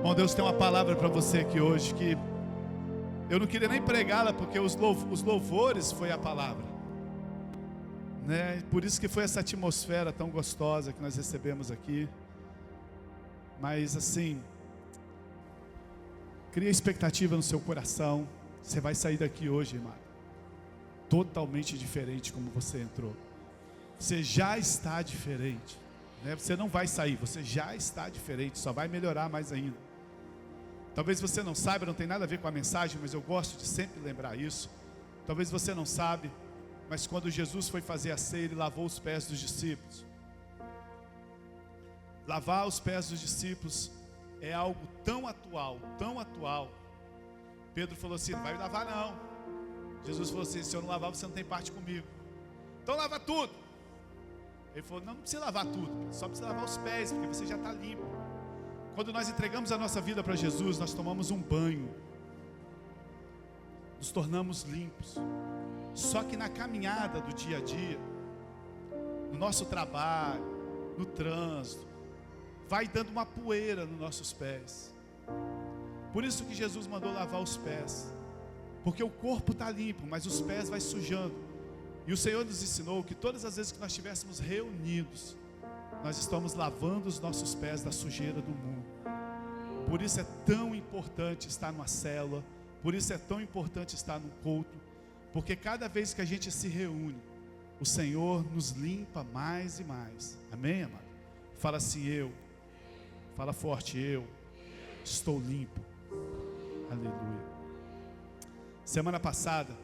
Bom, Deus tem uma palavra para você aqui hoje que eu não queria nem pregá-la, porque os louvores foi a palavra, né? Por isso que foi essa atmosfera tão gostosa que nós recebemos aqui. Mas assim, cria expectativa no seu coração. Você vai sair daqui hoje, irmão, totalmente diferente como você entrou. Você já está diferente, né? Você não vai sair, você já está diferente, só vai melhorar mais ainda. Talvez você não saiba, não tem nada a ver com a mensagem, mas eu gosto de sempre lembrar isso. Talvez você não sabe, mas quando Jesus foi fazer a ceia, Ele lavou os pés dos discípulos. Lavar os pés dos discípulos é algo tão atual, tão atual. Pedro falou assim: não vai lavar não. Jesus falou assim: se eu não lavar, você não tem parte comigo. Então lava tudo. Ele falou: não precisa lavar tudo, só precisa lavar os pés, porque você já está limpo. Quando nós entregamos a nossa vida para Jesus, nós tomamos um banho, nos tornamos limpos. Só que na caminhada do dia a dia, no nosso trabalho, no trânsito, vai dando uma poeira nos nossos pés. Por isso que Jesus mandou lavar os pés, porque o corpo está limpo, mas os pés vai sujando. E o Senhor nos ensinou que todas as vezes que nós estivéssemos reunidos, nós estamos lavando os nossos pés da sujeira do mundo. Por isso é tão importante estar numa célula, por isso é tão importante estar num culto, porque cada vez que a gente se reúne, o Senhor nos limpa mais e mais. Amém, amado? Fala assim: fala forte, eu estou limpo. Aleluia. Semana passada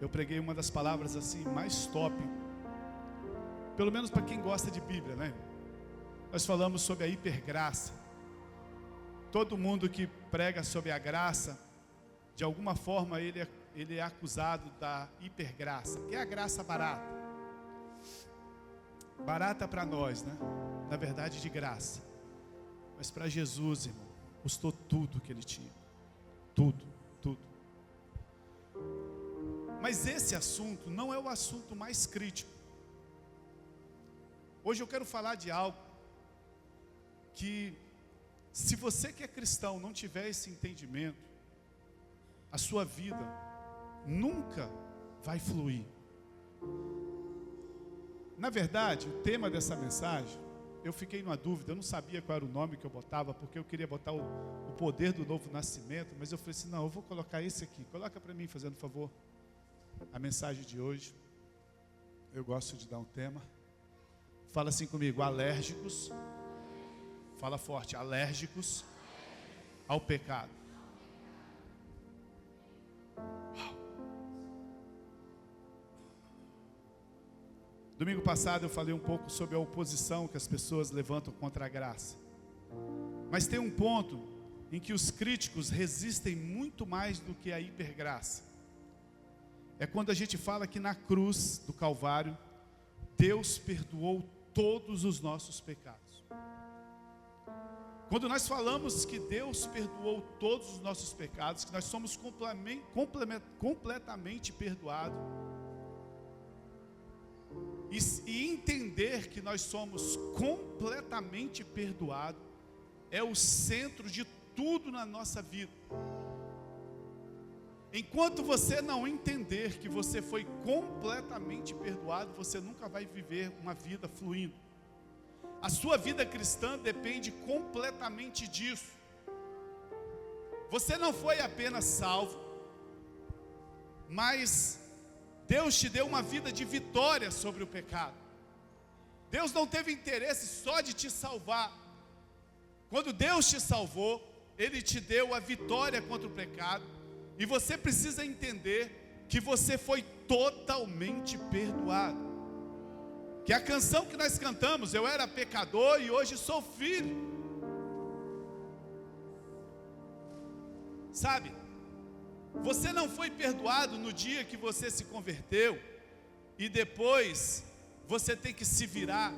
eu preguei uma das palavras assim mais top, pelo menos para quem gosta de Bíblia, né? Nós falamos sobre a hipergraça. Todo mundo que prega sobre a graça, de alguma forma ele é acusado da hipergraça, que é a graça barata. Barata para nós, né? Na verdade, de graça. Mas para Jesus, irmão, custou tudo que ele tinha. Tudo, tudo. Mas esse assunto não é o assunto mais crítico. Hoje eu quero falar de algo que, se você que é cristão não tiver esse entendimento, a sua vida nunca vai fluir. Na verdade, o tema dessa mensagem, eu fiquei numa dúvida, eu não sabia qual era o nome que eu botava, porque eu queria botar o poder do novo nascimento, mas eu falei assim: não, eu vou colocar esse aqui. Coloca para mim, fazendo favor, a mensagem de hoje. Eu gosto de dar um tema. Fala assim comigo: alérgicos. Fala forte: alérgicos ao pecado. Domingo passado eu falei um pouco sobre a oposição que as pessoas levantam contra a graça. Mas tem um ponto em que os críticos resistem muito mais do que a hipergraça. É quando a gente fala que na cruz do Calvário, Deus perdoou todos os nossos pecados. Quando nós falamos que Deus perdoou todos os nossos pecados, que nós somos completamente perdoados, e entender que nós somos completamente perdoados, é o centro de tudo na nossa vida. Enquanto você não entender que você foi completamente perdoado, você nunca vai viver uma vida fluindo. A sua vida cristã depende completamente disso. Você não foi apenas salvo, mas Deus te deu uma vida de vitória sobre o pecado. Deus não teve interesse só de te salvar. Quando Deus te salvou, Ele te deu a vitória contra o pecado. E você precisa entender que você foi totalmente perdoado. Que a canção que nós cantamos: eu era pecador e hoje sou filho. Sabe, você não foi perdoado no dia que você se converteu e depois você tem que se virar.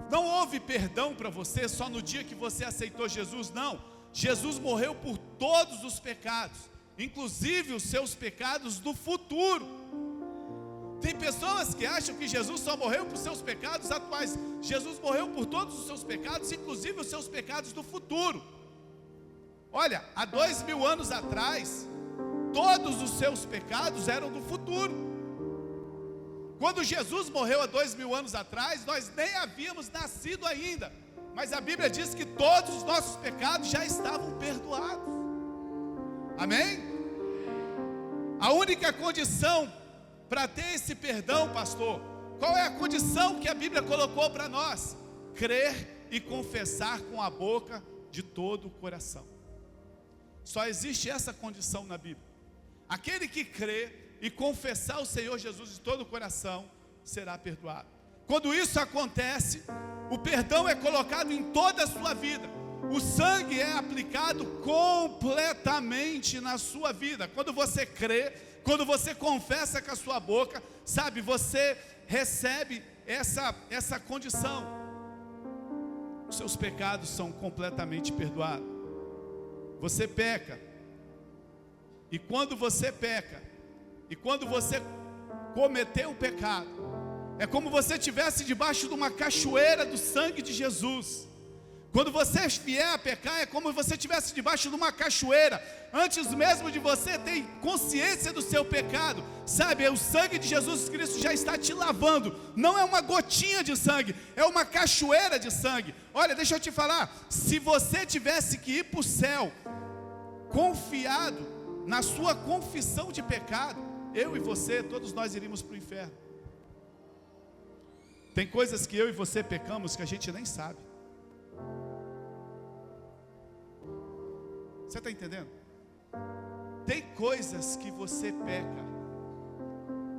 Não houve perdão para você só no dia que você aceitou Jesus, não. Jesus morreu por todos os pecados, inclusive os seus pecados do futuro. Tem pessoas que acham que Jesus só morreu por seus pecados atuais. Jesus morreu por todos os seus pecados, inclusive os seus pecados do futuro. Olha, há 2000 anos atrás, todos os seus pecados eram do futuro. Quando Jesus morreu há 2000 anos atrás, nós nem havíamos nascido ainda, mas a Bíblia diz que todos os nossos pecados já estavam perdoados. Amém? A única condição para ter esse perdão, pastor, qual é a condição que a Bíblia colocou para nós? Crer e confessar com a boca de todo o coração. Só existe essa condição na Bíblia. Aquele que crê e confessar o Senhor Jesus de todo o coração será perdoado. Quando isso acontece, o perdão é colocado em toda a sua vida. O sangue é aplicado completamente na sua vida. Quando você crê, quando você confessa com a sua boca, sabe, você recebe essa condição. Os seus pecados são completamente perdoados. Você peca, e quando você peca, e quando você cometeu o pecado, é como você estivesse debaixo de uma cachoeira do sangue de Jesus. Quando você vier a pecar, é como se você estivesse debaixo de uma cachoeira. Antes mesmo de você ter consciência do seu pecado, sabe, o sangue de Jesus Cristo já está te lavando. Não é uma gotinha de sangue, é uma cachoeira de sangue. Olha, deixa eu te falar, se você tivesse que ir para o céu, confiado na sua confissão de pecado, eu e você, todos nós iríamos para o inferno. Tem coisas que eu e você pecamos que a gente nem sabe. Você está entendendo? Tem coisas que você peca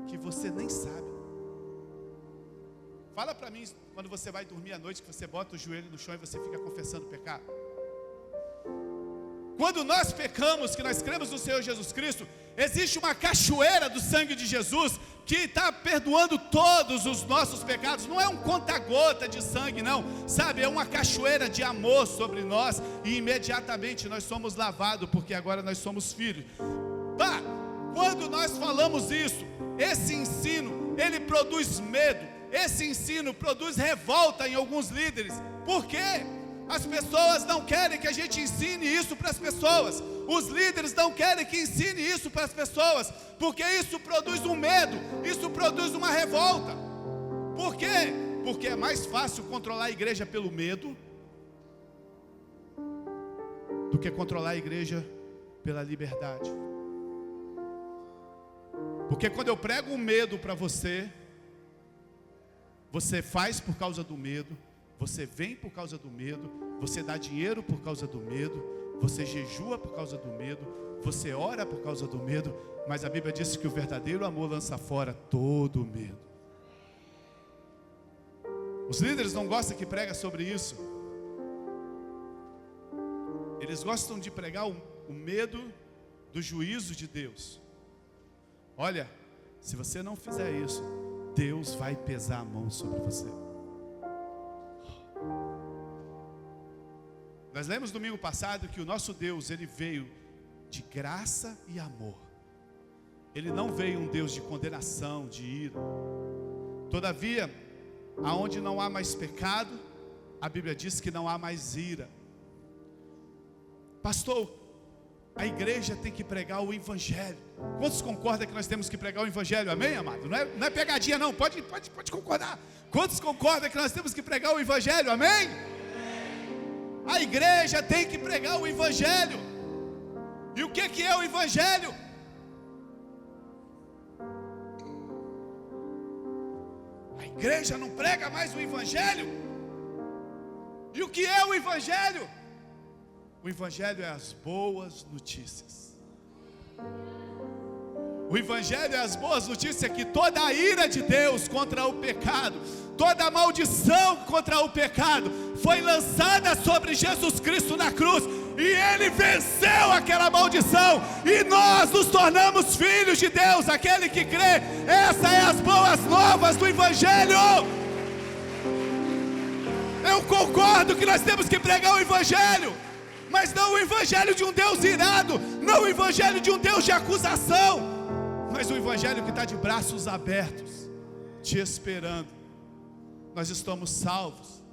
que você nem sabe. Fala para mim, quando você vai dormir à noite, que você bota o joelho no chão e você fica confessando o pecado. Quando nós pecamos, que nós cremos no Senhor Jesus Cristo, existe uma cachoeira do sangue de Jesus que está perdoando todos os nossos pecados. Não é um conta-gota de sangue, não, sabe, é uma cachoeira de amor sobre nós, e imediatamente nós somos lavados, porque agora nós somos filhos. Quando nós falamos isso, esse ensino, ele produz medo, esse ensino produz revolta em alguns líderes. Por quê? As pessoas não querem que a gente ensine isso para as pessoas. Os líderes não querem que ensine isso para as pessoas, porque isso produz um medo, isso produz uma revolta. Por quê? Porque é mais fácil controlar a igreja pelo medo do que controlar a igreja pela liberdade. Porque quando eu prego um medo para você, você faz por causa do medo, você vem por causa do medo, você dá dinheiro por causa do medo, você jejua por causa do medo, você ora por causa do medo, mas a Bíblia diz que o verdadeiro amor lança fora todo o medo. Os líderes não gostam que prega sobre isso. Eles gostam de pregar o medo do juízo de Deus. Olha, se você não fizer isso, Deus vai pesar a mão sobre você. Nós lemos domingo passado que o nosso Deus, ele veio de graça e amor. Ele não veio um Deus de condenação, de ira. Todavia, aonde não há mais pecado, a Bíblia diz que não há mais ira. Pastor, a igreja tem que pregar o Evangelho. Quantos concordam que nós temos que pregar o Evangelho? Amém, amado? Não é pegadinha não, pode concordar. Quantos concordam que nós temos que pregar o Evangelho? Amém? A igreja tem que pregar o Evangelho. E o que é o Evangelho? A igreja não prega mais o Evangelho? E o que é o Evangelho? O Evangelho é as boas notícias. O Evangelho é as boas notícias que toda a ira de Deus contra o pecado, toda a maldição contra o pecado foi lançada sobre Jesus Cristo na cruz, e Ele venceu aquela maldição, e nós nos tornamos filhos de Deus, aquele que crê. Essa é as boas novas do Evangelho. Eu concordo que nós temos que pregar o Evangelho, mas não o Evangelho de um Deus irado, não o Evangelho de um Deus de acusação, mas o Evangelho que está de braços abertos, te esperando. Nós estamos salvos,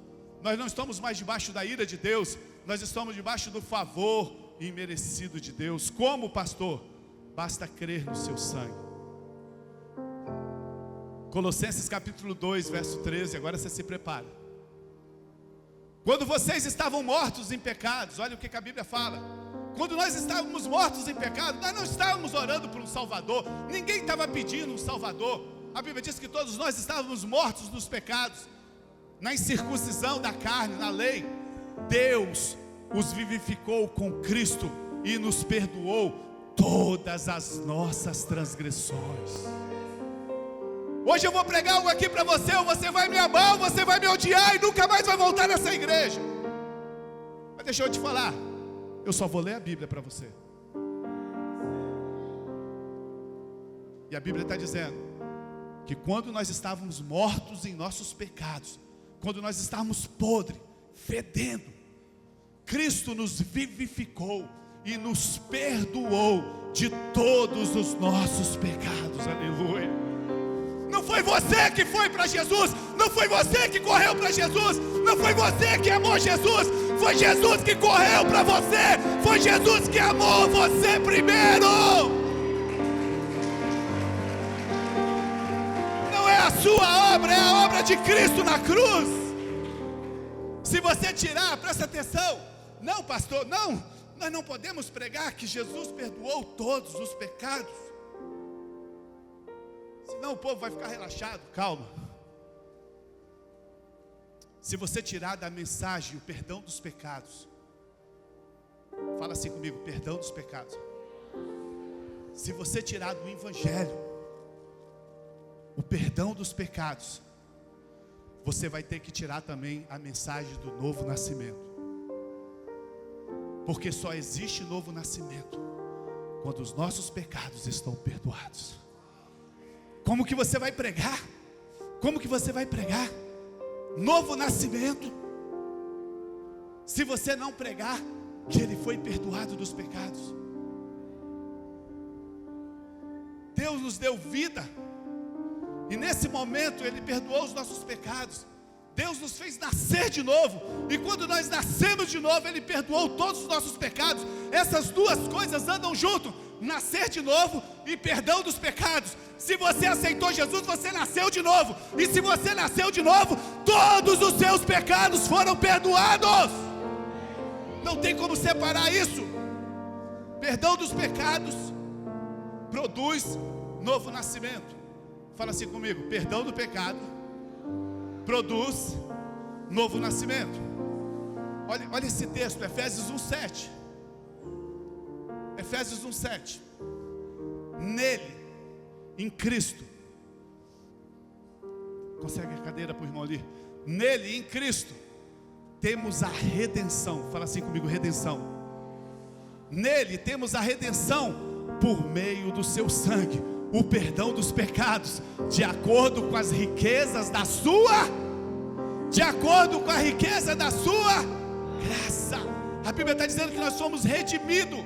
nós não estamos mais debaixo da ira de Deus, nós estamos debaixo do favor, imerecido de Deus. Como, pastor? Basta crer no seu sangue. Colossenses capítulo 2, verso 13, agora você se prepara. Quando vocês estavam mortos em pecados, olha o que a Bíblia fala. Quando nós estávamos mortos em pecado, nós não estávamos orando por um Salvador. Ninguém estava pedindo um Salvador. A Bíblia diz que todos nós estávamos mortos nos pecados, na incircuncisão da carne, na lei. Deus os vivificou com Cristo e nos perdoou todas as nossas transgressões. Hoje eu vou pregar algo aqui para você, ou você vai me amar, ou você vai me odiar e nunca mais vai voltar nessa igreja. Mas deixa eu te falar, eu só vou ler a Bíblia para você. E a Bíblia está dizendo que quando nós estávamos mortos em nossos pecados, quando nós estávamos podres, fedendo, Cristo nos vivificou e nos perdoou de todos os nossos pecados. Aleluia. Não foi você que foi para Jesus, não foi você que correu para Jesus, não foi você que amou Jesus, foi Jesus que correu para você, foi Jesus que amou você primeiro. Não é a sua obra, é a obra de Cristo na cruz. Se você tirar, presta atenção, não, pastor, não, nós não podemos pregar que Jesus perdoou todos os pecados, senão o povo vai ficar relaxado. Calma. Se você tirar da mensagem o perdão dos pecados, fala assim comigo, perdão dos pecados. Se você tirar do evangelho o perdão dos pecados, você vai ter que tirar também a mensagem do novo nascimento. Porque só existe novo nascimento quando os nossos pecados estão perdoados. Como que você vai pregar? Como que você vai pregar novo nascimento se você não pregar que ele foi perdoado dos pecados? Deus nos deu vida e nesse momento ele perdoou os nossos pecados. Deus nos fez nascer de novo, e quando nós nascemos de novo, ele perdoou todos os nossos pecados. Essas duas coisas andam junto, nascer de novo e perdão dos pecados. Se você aceitou Jesus, você nasceu de novo, e se você nasceu de novo, todos os seus pecados foram perdoados. Não tem como separar isso. Perdão dos pecados produz novo nascimento. Fala assim comigo, perdão do pecado produz novo nascimento. Olha esse texto, Efésios 1:7. Efésios 1:7. Nele, em Cristo. Consegue a cadeira para o irmão ali? Nele, em Cristo, temos a redenção. Fala assim comigo, redenção. Nele temos a redenção por meio do seu sangue, o perdão dos pecados, de acordo com as riquezas da sua, graça. A Bíblia está dizendo que nós somos redimidos.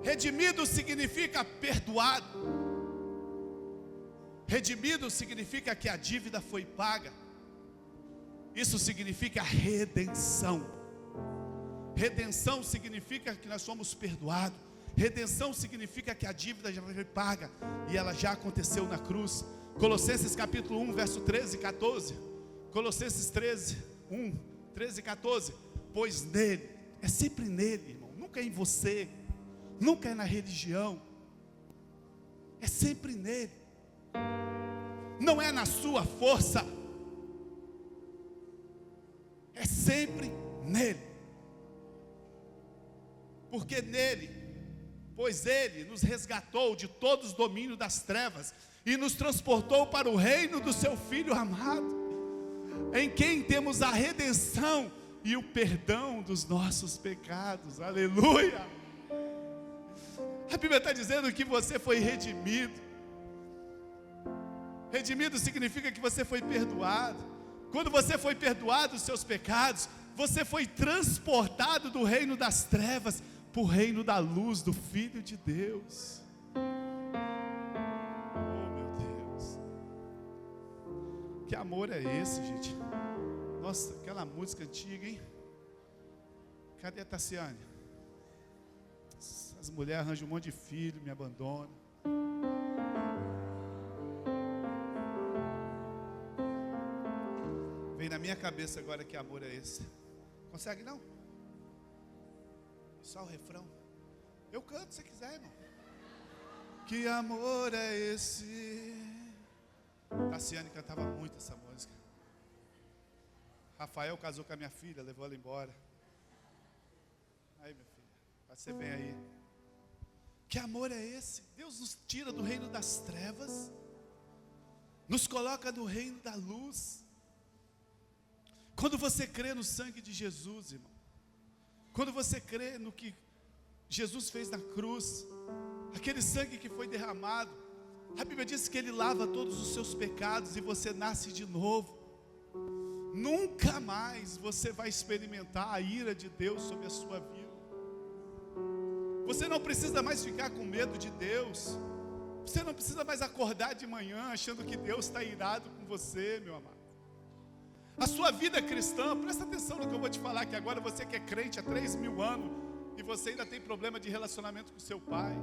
Redimido significa perdoado. Redimido significa que a dívida foi paga. Isso significa redenção. Redenção significa que nós somos perdoados. Redenção significa que a dívida já foi paga e ela já aconteceu na cruz. Colossenses capítulo 1, verso 13 e 14. Colossenses 13 e 14. Pois nele, é sempre nele, irmão, nunca é em você, nunca é na religião, é sempre nele, não é na sua força, é sempre nele. Porque nele, pois ele nos resgatou de todos os domínios das trevas e nos transportou para o reino do seu Filho amado, em quem temos a redenção e o perdão dos nossos pecados. Aleluia! A Bíblia está dizendo que você foi redimido. Redimido significa que você foi perdoado. Quando você foi perdoado dos seus pecados, você foi transportado do reino das trevas para o reino da luz do Filho de Deus. Oh, meu Deus, que amor é esse, gente? Nossa, aquela música antiga, hein? Cadê a Tassiane? As mulheres arranjam um monte de filho, me abandonam. Vem na minha cabeça agora que amor é esse. Consegue não? Só o refrão. Eu canto se quiser, irmão. Que amor é esse? Tassiane cantava muito essa música. Rafael casou com a minha filha, levou ela embora. Aí, minha filha, pode ser bem aí. Que amor é esse? Deus nos tira do reino das trevas, nos coloca no reino da luz. Quando você crê no sangue de Jesus, irmão, quando você crê no que Jesus fez na cruz, aquele sangue que foi derramado, a Bíblia diz que Ele lava todos os seus pecados e você nasce de novo. Nunca mais você vai experimentar a ira de Deus sobre a sua vida. Você não precisa mais ficar com medo de Deus. Você não precisa mais acordar de manhã achando que Deus está irado com você, meu amado. A sua vida cristã, presta atenção no que eu vou te falar, que agora você que é crente há 3.000 anos e você ainda tem problema de relacionamento com seu pai.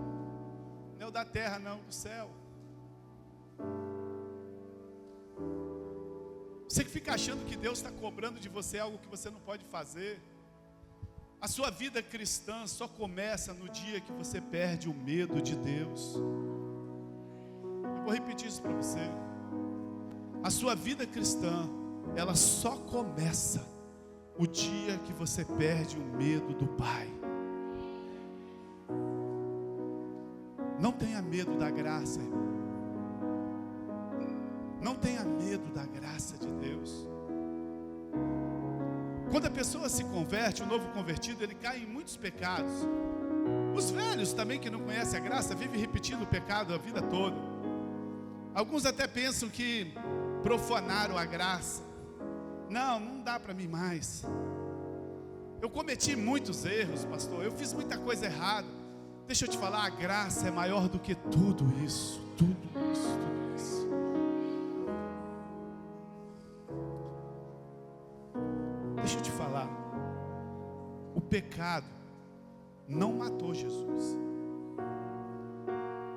Não é o da terra não, do céu. Você que fica achando que Deus está cobrando de você algo que você não pode fazer. A sua vida cristã só começa no dia que você perde o medo de Deus. Eu vou repetir isso para você. A sua vida cristã, ela só começa o dia que você perde o medo do Pai. Não tenha medo da graça, irmão. Não tenha medo da graça de Deus. Quando a pessoa se converte, o novo convertido, ele cai em muitos pecados. Os velhos também que não conhecem a graça, vivem repetindo o pecado a vida toda. Alguns até pensam que profanaram a graça. Não dá para mim mais. Eu cometi muitos erros, pastor. Eu fiz muita coisa errada. Deixa eu te falar, a graça é maior do que tudo isso. Tudo isso. Deixa eu te falar. O pecado não matou Jesus.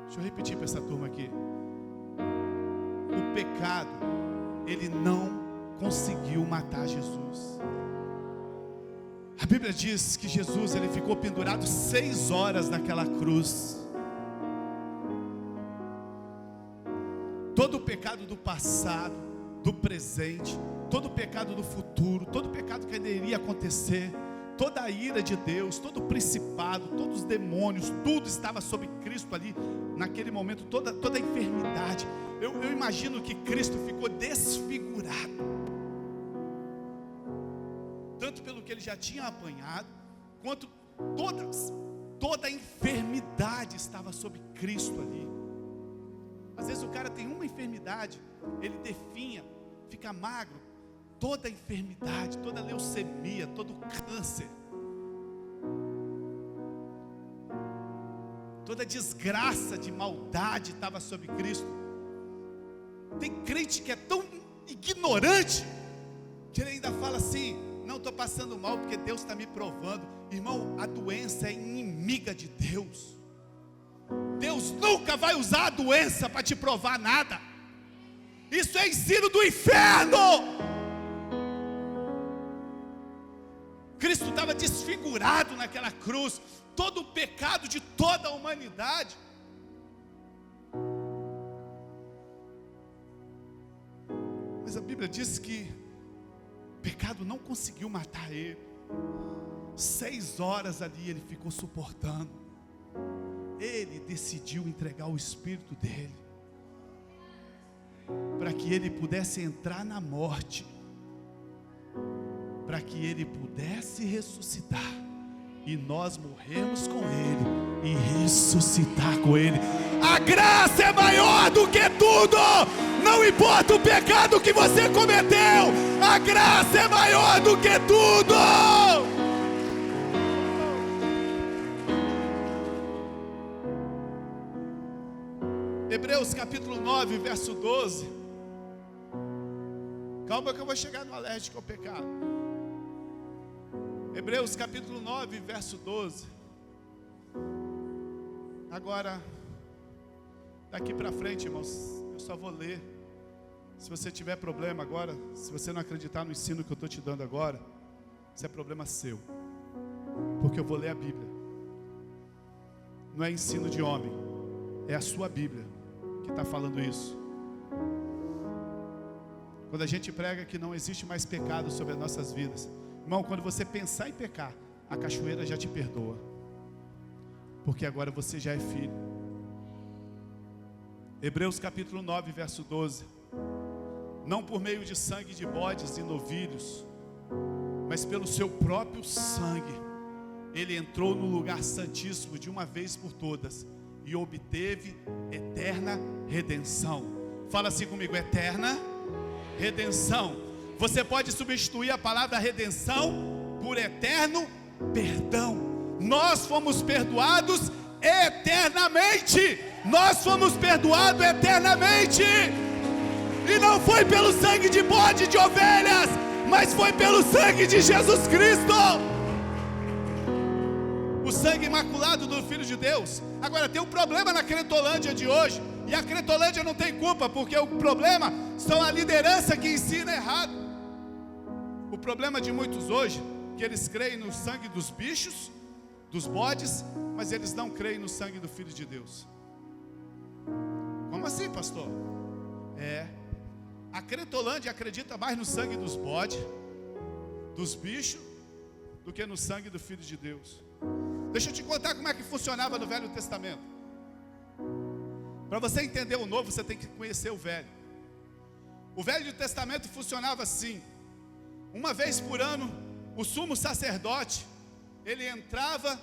Deixa eu repetir para essa turma aqui. O pecado, ele não conseguiu matar Jesus. A Bíblia diz que Jesus, ele ficou pendurado 6 horas naquela cruz. Todo o pecado do passado, do presente, todo o pecado do futuro, todo o pecado que ainda iria acontecer, toda a ira de Deus, todo o principado, todos os demônios, tudo estava sobre Cristo ali, naquele momento, toda a enfermidade. Eu imagino que Cristo ficou desfigurado, tanto pelo que ele já tinha apanhado, quanto toda a enfermidade estava sobre Cristo ali. Às vezes o cara tem uma enfermidade, ele definha, fica magro. Toda a enfermidade, toda a leucemia, todo o câncer, toda a desgraça de maldade estava sobre Cristo. Tem crente que é tão ignorante que ele ainda fala assim: não estou passando mal porque Deus está me provando. Irmão, a doença é inimiga de Deus. Deus nunca vai usar a doença para te provar nada. Isso é ensino do inferno. Cristo estava desfigurado naquela cruz, todo o pecado de toda a humanidade. Mas a Bíblia diz que o pecado não conseguiu matar ele. 6 horas ali ele ficou suportando. Ele decidiu entregar o espírito dele, para que ele pudesse entrar na morte, para que ele pudesse ressuscitar, e nós morremos com ele e ressuscitar com ele. A graça é maior do que tudo. Não importa o pecado que você cometeu, a graça é maior do que tudo. Hebreus capítulo 9, verso 12. Calma que eu vou chegar no alérgico ao pecado. Hebreus capítulo 9, verso 12. Agora, daqui para frente, irmãos, eu só vou ler. Se você tiver problema agora, se você não acreditar no ensino que eu estou te dando agora, isso é problema seu, porque eu vou ler a Bíblia. Não é ensino de homem, é a sua Bíblia que está falando isso. Quando a gente prega que não existe mais pecado sobre as nossas vidas, irmão, quando você pensar em pecar, a cachoeira já te perdoa, porque agora você já é filho. Hebreus capítulo 9, verso 12. Não por meio de sangue de bodes e novilhos, mas pelo seu próprio sangue, ele entrou no lugar santíssimo de uma vez por todas e obteve eterna redenção. Fala assim comigo: eterna redenção. Você pode substituir a palavra redenção por eterno perdão. Nós fomos perdoados eternamente. Nós fomos perdoados eternamente. E não foi pelo sangue de bode, de ovelhas, mas foi pelo sangue de Jesus Cristo, o sangue imaculado do Filho de Deus. Agora tem um problema na Cretolândia de hoje, e a Cretolândia não tem culpa, porque o problema são a liderança que ensina errado. O problema de muitos hoje, que eles creem no sangue dos bichos, dos bodes, mas eles não creem no sangue do Filho de Deus. Como assim, pastor? A Cretolândia acredita mais no sangue dos bodes, dos bichos, do que no sangue do Filho de Deus. Deixa eu te contar como é que funcionava no Velho Testamento. Para você entender o novo, você tem que conhecer o Velho. O Velho Testamento funcionava assim: uma vez por ano, o sumo sacerdote, ele entrava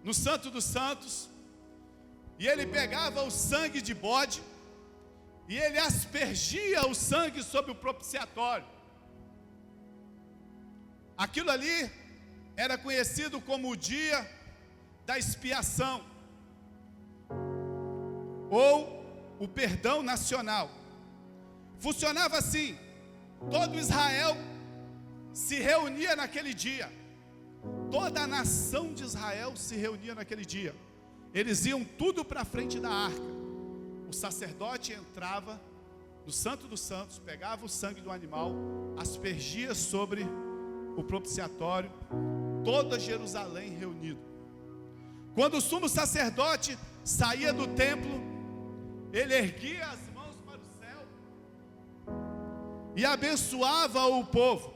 no Santo dos Santos, e ele pegava o sangue de bode, e ele aspergia o sangue sobre o propiciatório. Aquilo ali era conhecido como o dia da expiação, ou o perdão nacional. Funcionava assim: todo Israel se reunia naquele dia, toda a nação de Israel se reunia naquele dia. Eles iam tudo para frente da arca. O sacerdote entrava no Santo dos Santos, pegava o sangue do animal, aspergia sobre o propiciatório, toda Jerusalém reunido. Quando o sumo sacerdote saía do templo, ele erguia as mãos para o céu e abençoava o povo.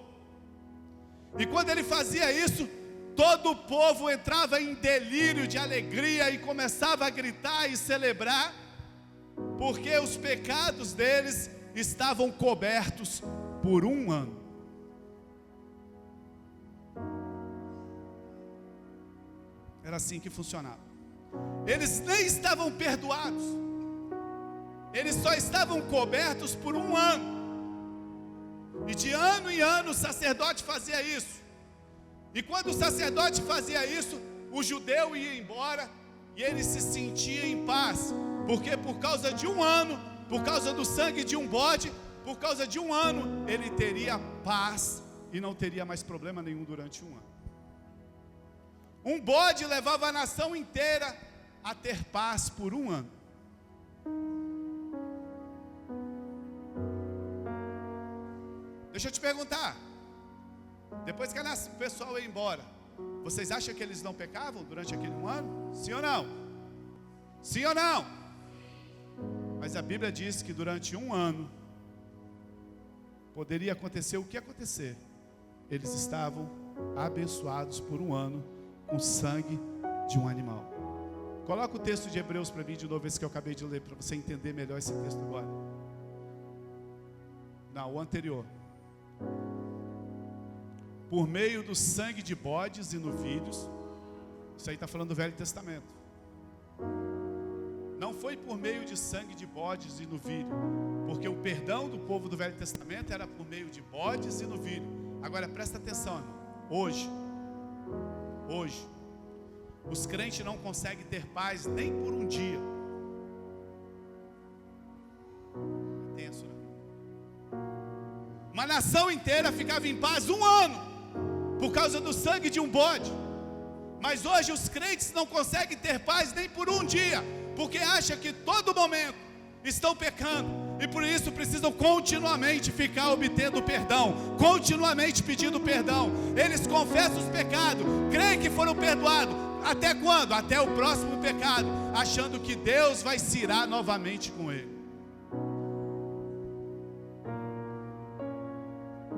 E quando ele fazia isso, todo o povo entrava em delírio de alegria e começava a gritar e celebrar, porque os pecados deles estavam cobertos por um ano. Era assim que funcionava. Eles nem estavam perdoados, eles só estavam cobertos por um ano. E de ano em ano o sacerdote fazia isso. E quando o sacerdote fazia isso, o judeu ia embora e ele se sentia em paz, porque por causa de um ano, por causa do sangue de um bode, por causa de um ano, ele teria paz e não teria mais problema nenhum durante um ano. Um bode levava a nação inteira a ter paz por um ano. Deixa eu te perguntar, depois que o pessoal ia embora, vocês acham que eles não pecavam durante aquele um ano? Sim ou não? Sim ou não? Mas a Bíblia diz que durante um ano poderia acontecer o que acontecer. Eles estavam abençoados por um ano com sangue de um animal. Coloca o texto de Hebreus para mim de novo, esse que eu acabei de ler, para você entender melhor esse texto agora. Não, o anterior. Por meio do sangue de bodes e novilhos. Isso aí está falando do Velho Testamento. Não foi por meio de sangue de bodes e novilho, porque o perdão do povo do Velho Testamento era por meio de bodes e novilho. Agora presta atenção, irmão. Hoje, os crentes não conseguem ter paz nem por um dia. É tenso, né? Uma nação inteira ficava em paz um ano, por causa do sangue de um bode. Mas hoje os crentes não conseguem ter paz nem por um dia, porque acham que todo momento estão pecando, e por isso precisam continuamente ficar obtendo perdão, continuamente pedindo perdão. Eles confessam os pecados, creem que foram perdoados, até quando? Até o próximo pecado, achando que Deus vai se irar novamente com ele.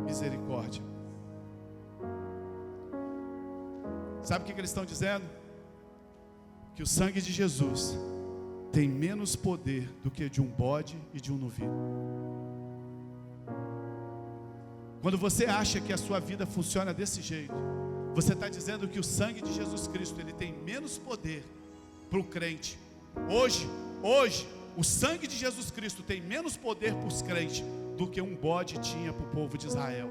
Misericórdia. Sabe o que eles estão dizendo? Que o sangue de Jesus tem menos poder do que de um bode e de um novilho. Quando você acha que a sua vida funciona desse jeito, você está dizendo que o sangue de Jesus Cristo, ele tem menos poder para o crente. Hoje, o sangue de Jesus Cristo tem menos poder para os crentes do que um bode tinha para o povo de Israel.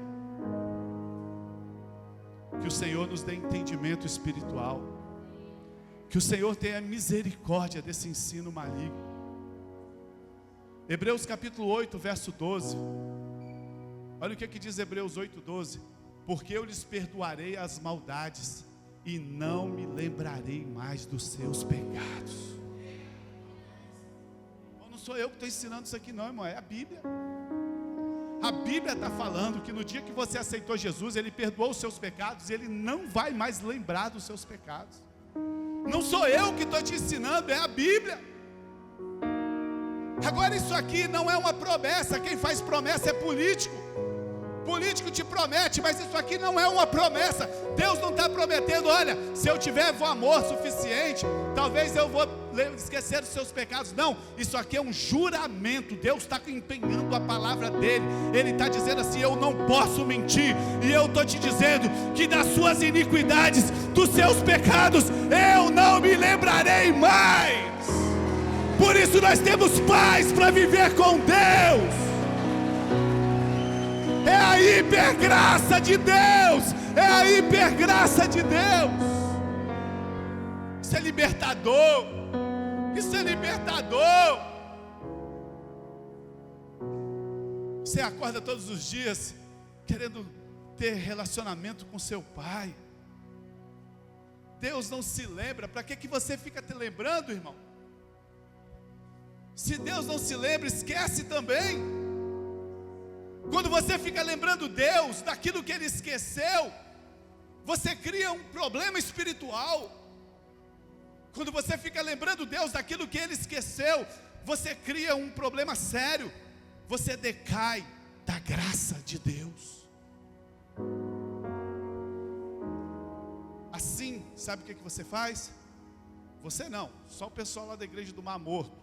Que o Senhor nos dê entendimento espiritual, que o Senhor tenha misericórdia desse ensino maligno. Hebreus capítulo 8, verso 12. Olha o que diz Hebreus 8, 12. Porque eu lhes perdoarei as maldades e não me lembrarei mais dos seus pecados. Não sou eu que estou ensinando isso aqui não, irmão, é a Bíblia. A Bíblia está falando que no dia que você aceitou Jesus, Ele perdoou os seus pecados e Ele não vai mais lembrar dos seus pecados. Não sou eu que estou te ensinando, é a Bíblia. Agora isso aqui não é uma promessa, quem faz promessa é político. Político te promete, mas isso aqui não é uma promessa. Deus não está prometendo, olha, se eu tiver amor suficiente, talvez eu vou esquecer os seus pecados. Não, isso aqui é um juramento. Deus está empenhando a palavra dele. Ele está dizendo assim, eu não posso mentir. E eu estou te dizendo que das suas iniquidades, dos seus pecados, eu não me lembrarei mais. Por isso nós temos paz para viver com Deus. É a hipergraça de Deus. É a hipergraça de Deus. Isso é libertador. Isso é libertador. Você acorda todos os dias querendo ter relacionamento com seu pai. Deus não se lembra. Para que você fica te lembrando, irmão? Se Deus não se lembra, esquece também. Quando você fica lembrando Deus daquilo que Ele esqueceu, você cria um problema espiritual. Quando você fica lembrando Deus daquilo que Ele esqueceu, você cria um problema sério. Você decai da graça de Deus. Assim, sabe o que você faz? Você não, só o pessoal lá da igreja do Mar Morto.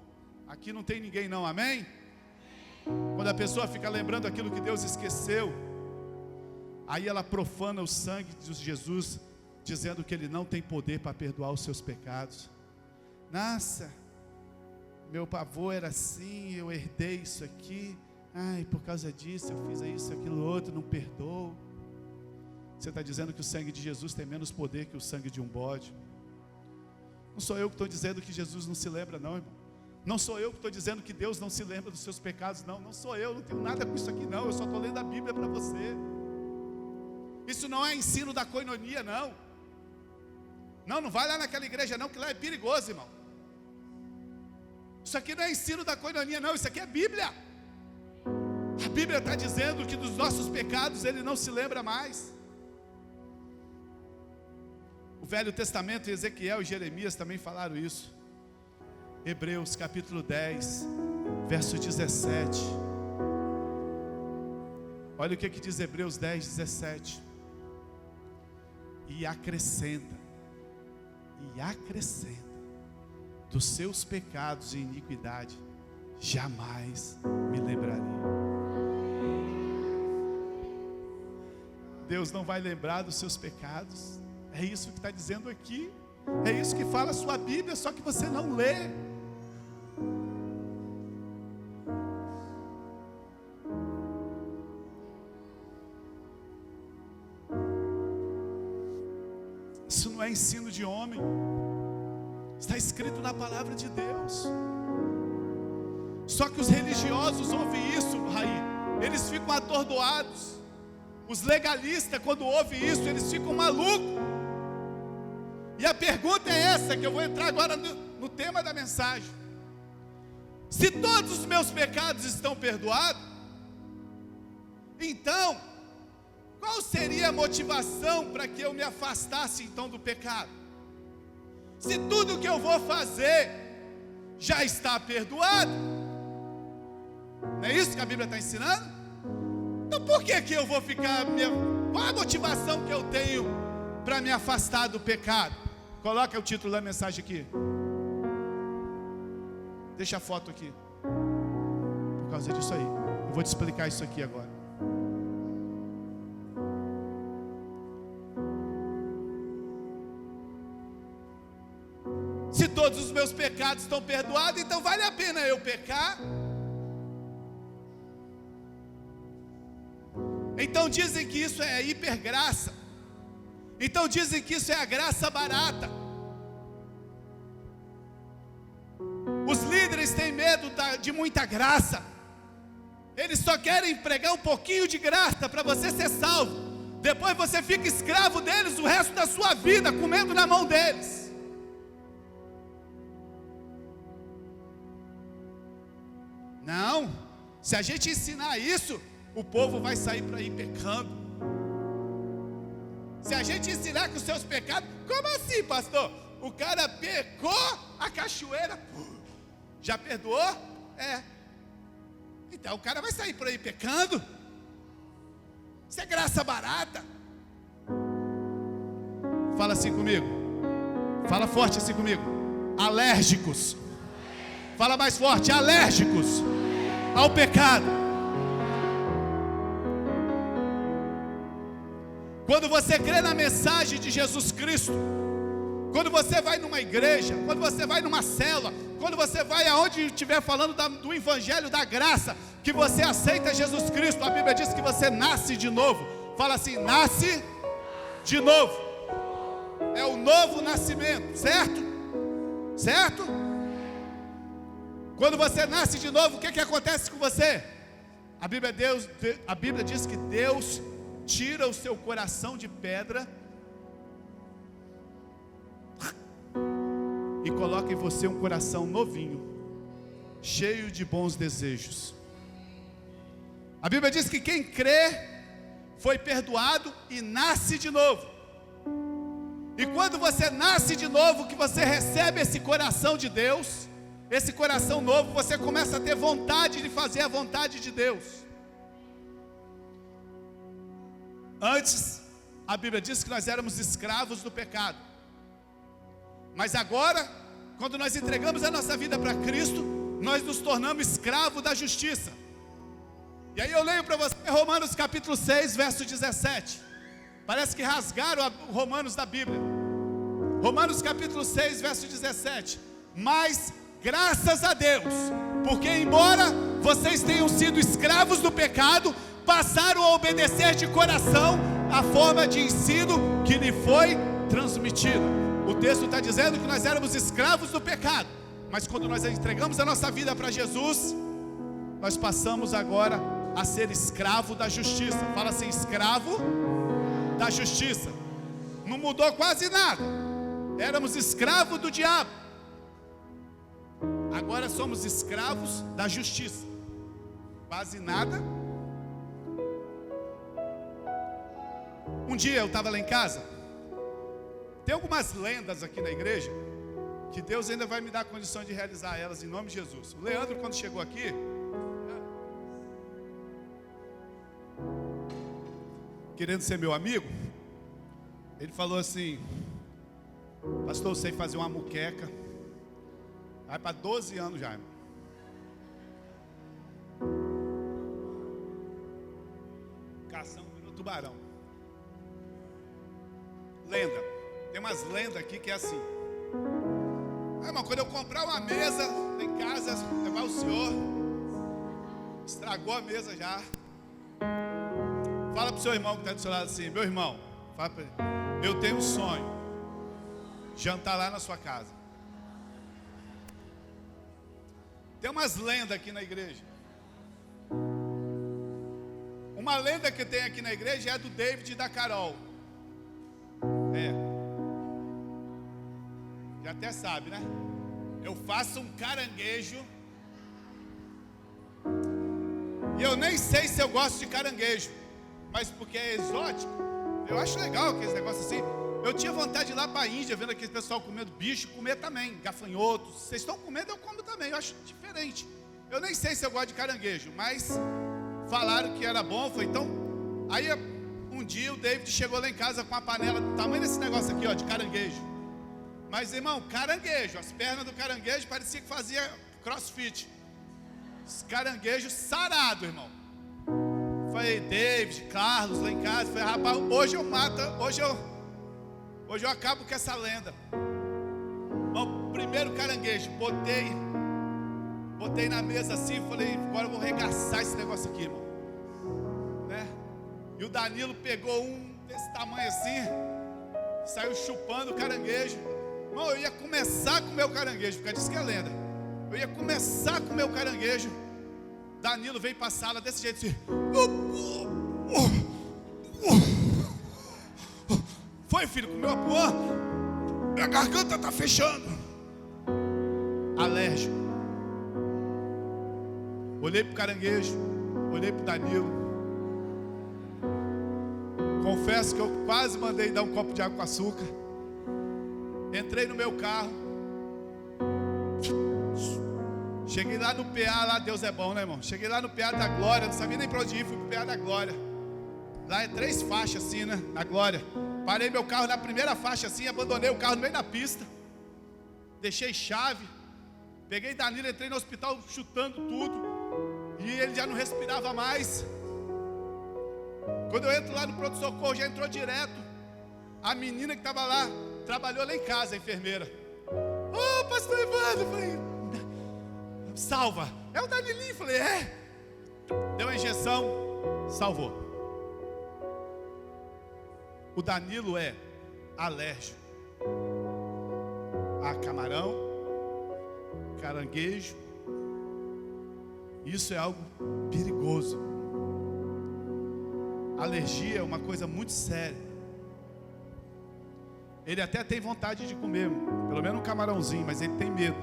Aqui não tem ninguém não, amém? Quando a pessoa fica lembrando aquilo que Deus esqueceu, aí ela profana o sangue de Jesus, dizendo que Ele não tem poder para perdoar os seus pecados. Nossa, meu avô era assim, eu herdei isso aqui, ai, por causa disso eu fiz isso, aquilo outro, não perdoo. Você está dizendo que o sangue de Jesus tem menos poder que o sangue de um bode. Não sou eu que estou dizendo que Jesus não se lembra não, irmão. Não sou eu que estou dizendo que Deus não se lembra dos seus pecados, não. Não sou eu, não tenho nada com isso aqui não. Eu só estou lendo a Bíblia para você. Isso não é ensino da coinonia, não. Não vai lá naquela igreja não, que lá é perigoso, irmão. Isso aqui não é ensino da coinonia, não. Isso aqui é Bíblia. A Bíblia está dizendo que dos nossos pecados Ele não se lembra mais. O Velho Testamento, Ezequiel e Jeremias também falaram isso. Hebreus capítulo 10, verso 17. Olha o que diz Hebreus 10, 17. E acrescenta, dos seus pecados e iniquidade, jamais me lembrarei. Deus não vai lembrar dos seus pecados. É isso que está dizendo aqui. É isso que fala a sua Bíblia, só que você não lê. Isso não é ensino de homem. Está escrito na palavra de Deus. Só que os religiosos ouvem isso, Raí, eles ficam atordoados. Os legalistas, quando ouvem isso, eles ficam malucos. E a pergunta é essa, que eu vou entrar agora no tema da mensagem. Se todos os meus pecados estão perdoados, então, qual seria a motivação para que eu me afastasse então do pecado? Se tudo que eu vou fazer já está perdoado, não é isso que a Bíblia está ensinando? Então por que eu vou ficar, qual a motivação que eu tenho para me afastar do pecado? Coloca o título da mensagem aqui. Deixa a foto aqui. Por causa disso aí, eu vou te explicar isso aqui agora. Se todos os meus pecados estão perdoados, então vale a pena eu pecar? Então dizem que isso é hipergraça. Então dizem que isso é a graça barata. Os líderes têm medo de muita graça. Eles só querem pregar um pouquinho de graça para você ser salvo. Depois você fica escravo deles o resto da sua vida, comendo na mão deles. Não, se a gente ensinar isso, o povo vai sair para ir pecando. Se a gente ensinar que os seus pecados, como assim, pastor? O cara pecou, a cachoeira já perdoou? É. Então o cara vai sair por aí pecando. Isso é graça barata. Fala assim comigo. Fala forte assim comigo. Alérgicos. Fala mais forte. Alérgicos ao pecado. Quando você crê na mensagem de Jesus Cristo, quando você vai numa igreja, quando você vai numa célula, quando você vai aonde estiver falando do evangelho da graça, que você aceita Jesus Cristo, a Bíblia diz que você nasce de novo. Fala assim, nasce de novo. É o novo nascimento, certo? Certo? Quando você nasce de novo, o que acontece com você? A Bíblia diz que Deus tira o seu coração de pedra e coloca em você um coração novinho, cheio de bons desejos. A Bíblia diz que quem crê foi perdoado e nasce de novo. E quando você nasce de novo, que você recebe esse coração de Deus, esse coração novo, você começa a ter vontade de fazer a vontade de Deus. Antes, a Bíblia diz que nós éramos escravos do pecado. Mas agora, quando nós entregamos a nossa vida para Cristo, nós nos tornamos escravos da justiça. E aí eu leio para você Romanos capítulo 6, verso 17. Parece que rasgaram Romanos da Bíblia. Romanos capítulo 6, verso 17. Mas graças a Deus, porque embora vocês tenham sido escravos do pecado, passaram a obedecer de coração a forma de ensino que lhe foi transmitida. O texto está dizendo que nós éramos escravos do pecado, mas quando nós entregamos a nossa vida para Jesus, nós passamos agora a ser escravo da justiça. Fala assim, escravo da justiça. Não mudou quase nada. Éramos escravos do diabo. Agora somos escravos da justiça. Quase nada. Um dia eu estava lá em casa. Tem algumas lendas aqui na igreja que Deus ainda vai me dar condições de realizar elas em nome de Jesus. O Leandro, quando chegou aqui, querendo ser meu amigo, ele falou assim: pastor, eu sei fazer uma muqueca. Vai para 12 anos já, irmão. Cação virou tubarão. Lenda. Tem umas lendas aqui que é assim: irmão, quando eu comprar uma mesa em casa, levar o senhor, estragou a mesa já. Fala para o seu irmão que está do seu lado assim: meu irmão, fala para ele, eu tenho um sonho, jantar lá na sua casa. Tem umas lendas aqui na igreja. Uma lenda que tem aqui na igreja é a do David e da Carol. Já até sabe, né? Eu faço um caranguejo. E eu nem sei se eu gosto de caranguejo, mas porque é exótico, eu acho legal aqueles negócios assim. Eu tinha vontade de ir lá para a Índia, vendo aquele pessoal comendo bicho, comer também, gafanhotos. Vocês estão comendo, eu como também, eu acho diferente. Eu nem sei se eu gosto de caranguejo, mas falaram que era bom, foi então. Aí um dia o David chegou lá em casa com uma panela do tamanho desse negócio aqui, ó, de caranguejo. Mas irmão, caranguejo, as pernas do caranguejo parecia que fazia crossfit. Caranguejo sarado, irmão. Falei, David, Carlos lá em casa. Falei, rapaz, hoje eu mato, hoje eu acabo com essa lenda. Irmão, primeiro caranguejo, botei na mesa assim. Falei, agora eu vou arregaçar esse negócio aqui, irmão, né? E o Danilo pegou um desse tamanho assim, saiu chupando o caranguejo. Irmão, eu ia começar a comer o caranguejo, porque diz que é lenda. Eu ia começar a comer o caranguejo. Danilo veio para a sala desse jeito assim. Foi, filho, comeu a porra? Minha garganta está fechando. Alérgico. Olhei para o caranguejo, olhei para o Danilo. Confesso que eu quase mandei dar um copo de água com açúcar. Entrei no meu carro. Cheguei lá no PA, lá Deus é bom, né, irmão? Cheguei lá no PA da Glória, não sabia nem para onde ir, fui pro PA da Glória. Lá é 3 faixas assim, né, na Glória. Parei meu carro na primeira faixa assim, abandonei o carro no meio da pista. Deixei chave. Peguei Danilo, entrei no hospital chutando tudo. E ele já não respirava mais. Quando eu entro lá no pronto-socorro, já entrou direto. A menina que estava lá, trabalhou lá em casa, a enfermeira. Ô, pastor Evandro, eu falei, salva, é o Danilinho, falei, é. Deu a injeção, salvou. O Danilo é alérgico a camarão, caranguejo. Isso é algo perigoso. Alergia é uma coisa muito séria. Ele até tem vontade de comer, pelo menos um camarãozinho, mas ele tem medo.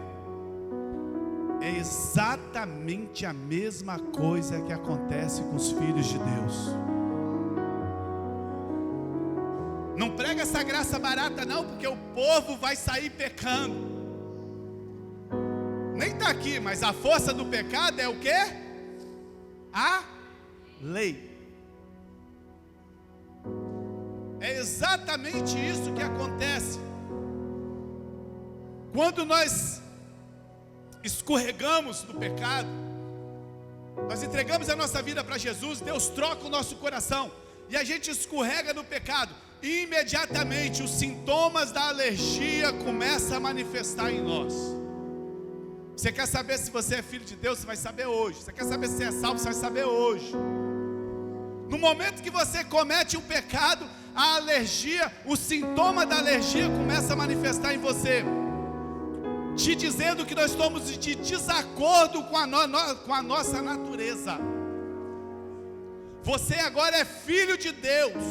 É exatamente a mesma coisa que acontece com os filhos de Deus. Não prega essa graça barata não, porque o povo vai sair pecando. Nem está aqui, mas a força do pecado é o quê? A lei. É exatamente isso que acontece. Quando nós escorregamos do pecado, nós entregamos a nossa vida para Jesus, Deus troca o nosso coração, e a gente escorrega no pecado, e imediatamente os sintomas da alergia começam a manifestar em nós. Você quer saber se você é filho de Deus? Você vai saber hoje. Você quer saber se você é salvo? Você vai saber hoje. No momento que você comete um pecado, a alergia, o sintoma da alergia começa a manifestar em você, te dizendo que nós estamos de desacordo com a nossa natureza. Você agora é filho de Deus.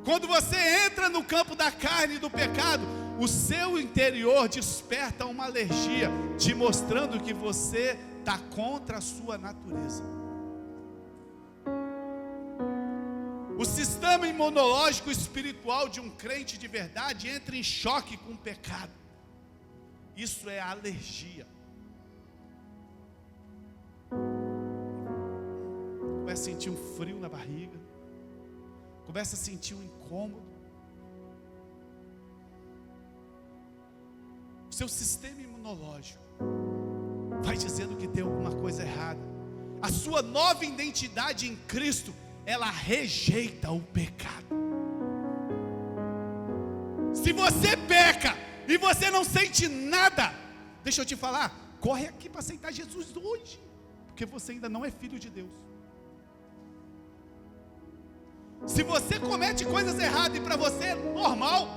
Quando você entra no campo da carne e do pecado, o seu interior desperta uma alergia, te mostrando que você está contra a sua natureza. O sistema imunológico espiritual de um crente de verdade entra em choque com o pecado. Isso é alergia. Começa a sentir um frio na barriga, começa a sentir um incômodo. O seu sistema imunológico vai dizendo que tem alguma coisa errada. A sua nova identidade em Cristo, ela rejeita o pecado. Se você peca e você não sente nada, deixa eu te falar, corre aqui para aceitar Jesus hoje, porque você ainda não é filho de Deus. Se você comete coisas erradas e para você é normal,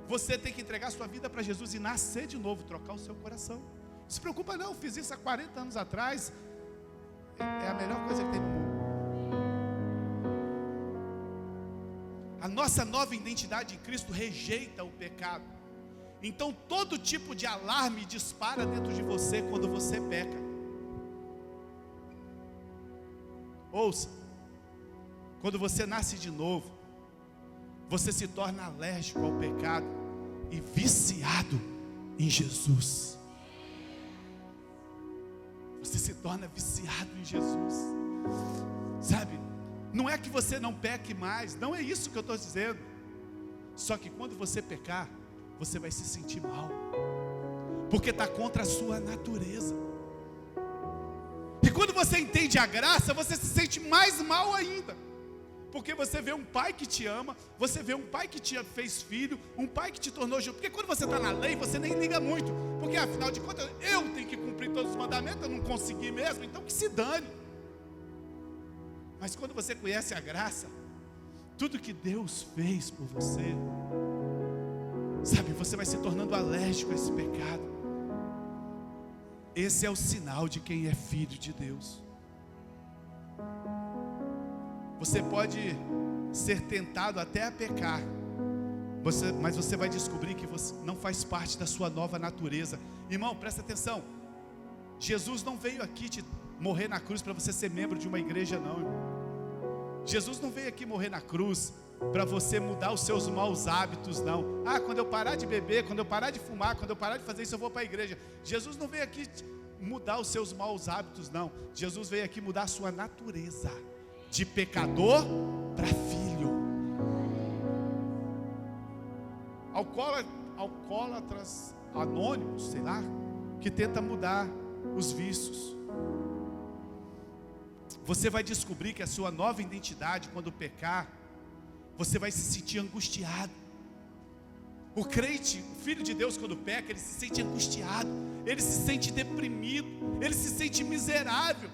você tem que entregar sua vida para Jesus e nascer de novo, trocar o seu coração. Não se preocupa não, fiz isso há 40 anos atrás, é a melhor coisa que tem no mundo. A nossa nova identidade em Cristo rejeita o pecado. Então todo tipo de alarme dispara dentro de você quando você peca. Ouça, quando você nasce de novo, você se torna alérgico ao pecado e viciado em Jesus. Você se torna viciado em Jesus. Sabe, não é que você não peque mais, não é isso que eu estou dizendo. Só que quando você pecar, você vai se sentir mal, porque está contra a sua natureza. E quando você entende a graça, você se sente mais mal ainda, porque você vê um pai que te ama, você vê um pai que te fez filho, um pai que te tornou justo. Porque quando você está na lei, você nem liga muito, porque afinal de contas, eu tenho que cumprir todos os mandamentos, eu não consegui mesmo, então que se dane. Mas quando você conhece a graça, tudo que Deus fez por você, sabe, você vai se tornando alérgico a esse pecado. Esse é o sinal de quem é filho de Deus. Você pode ser tentado até a pecar, mas você vai descobrir que você não faz parte da sua nova natureza. Irmão, presta atenção. Jesus não veio aqui te morrer na cruz para você ser membro de uma igreja, não, irmão. Jesus não veio aqui morrer na cruz para você mudar os seus maus hábitos, não. Quando eu parar de beber, quando eu parar de fumar, quando eu parar de fazer isso, eu vou para a igreja. Jesus não veio aqui mudar os seus maus hábitos, não. Jesus veio aqui mudar a sua natureza, de pecador para filho. Alcoólatras anônimos, sei lá, que tenta mudar os vícios. Você vai descobrir que a sua nova identidade, quando pecar, você vai se sentir angustiado. O crente, o filho de Deus, quando peca, ele se sente angustiado, ele se sente deprimido, ele se sente miserável.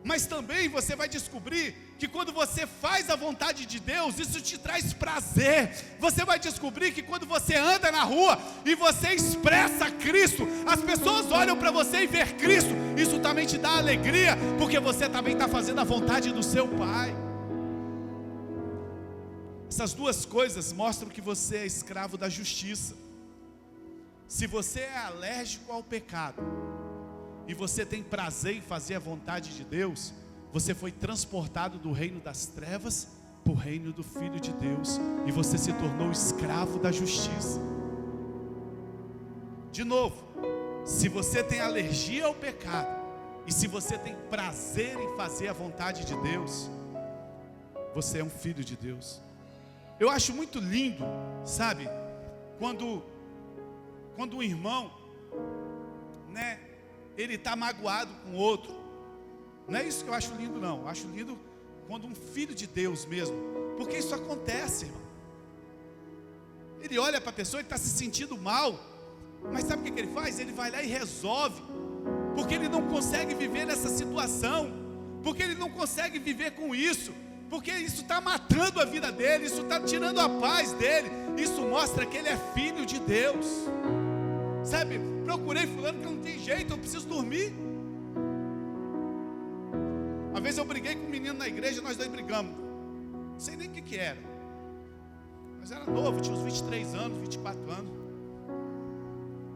Mas também você vai descobrir que quando você faz a vontade de Deus, isso te traz prazer. Você vai descobrir que quando você anda na rua e você expressa Cristo, as pessoas olham para você e vê Cristo. Isso também te dá alegria, porque você também está fazendo a vontade do seu Pai. Essas duas coisas mostram que você é escravo da justiça. Se você é alérgico ao pecado e você tem prazer em fazer a vontade de Deus, você foi transportado do reino das trevas para o reino do Filho de Deus, e você se tornou escravo da justiça. De novo, se você tem alergia ao pecado, e se você tem prazer em fazer a vontade de Deus, você é um filho de Deus. Eu acho muito lindo, sabe, quando um irmão, né, ele está magoado com o outro. Não é isso que eu acho lindo, não. Eu acho lindo quando um filho de Deus mesmo, porque isso acontece, irmão. Ele olha para a pessoa, ele está se sentindo mal, mas sabe o que ele faz? Ele vai lá e resolve, porque ele não consegue viver nessa situação, porque ele não consegue viver com isso, porque isso está matando a vida dele, isso está tirando a paz dele. Isso mostra que ele é filho de Deus. Sabe, procurei fulano que não tem jeito, eu preciso dormir. Uma vez eu briguei com um menino na igreja, nós dois brigamos. Não sei nem o que era. Mas era novo, tinha uns 23 anos, 24 anos.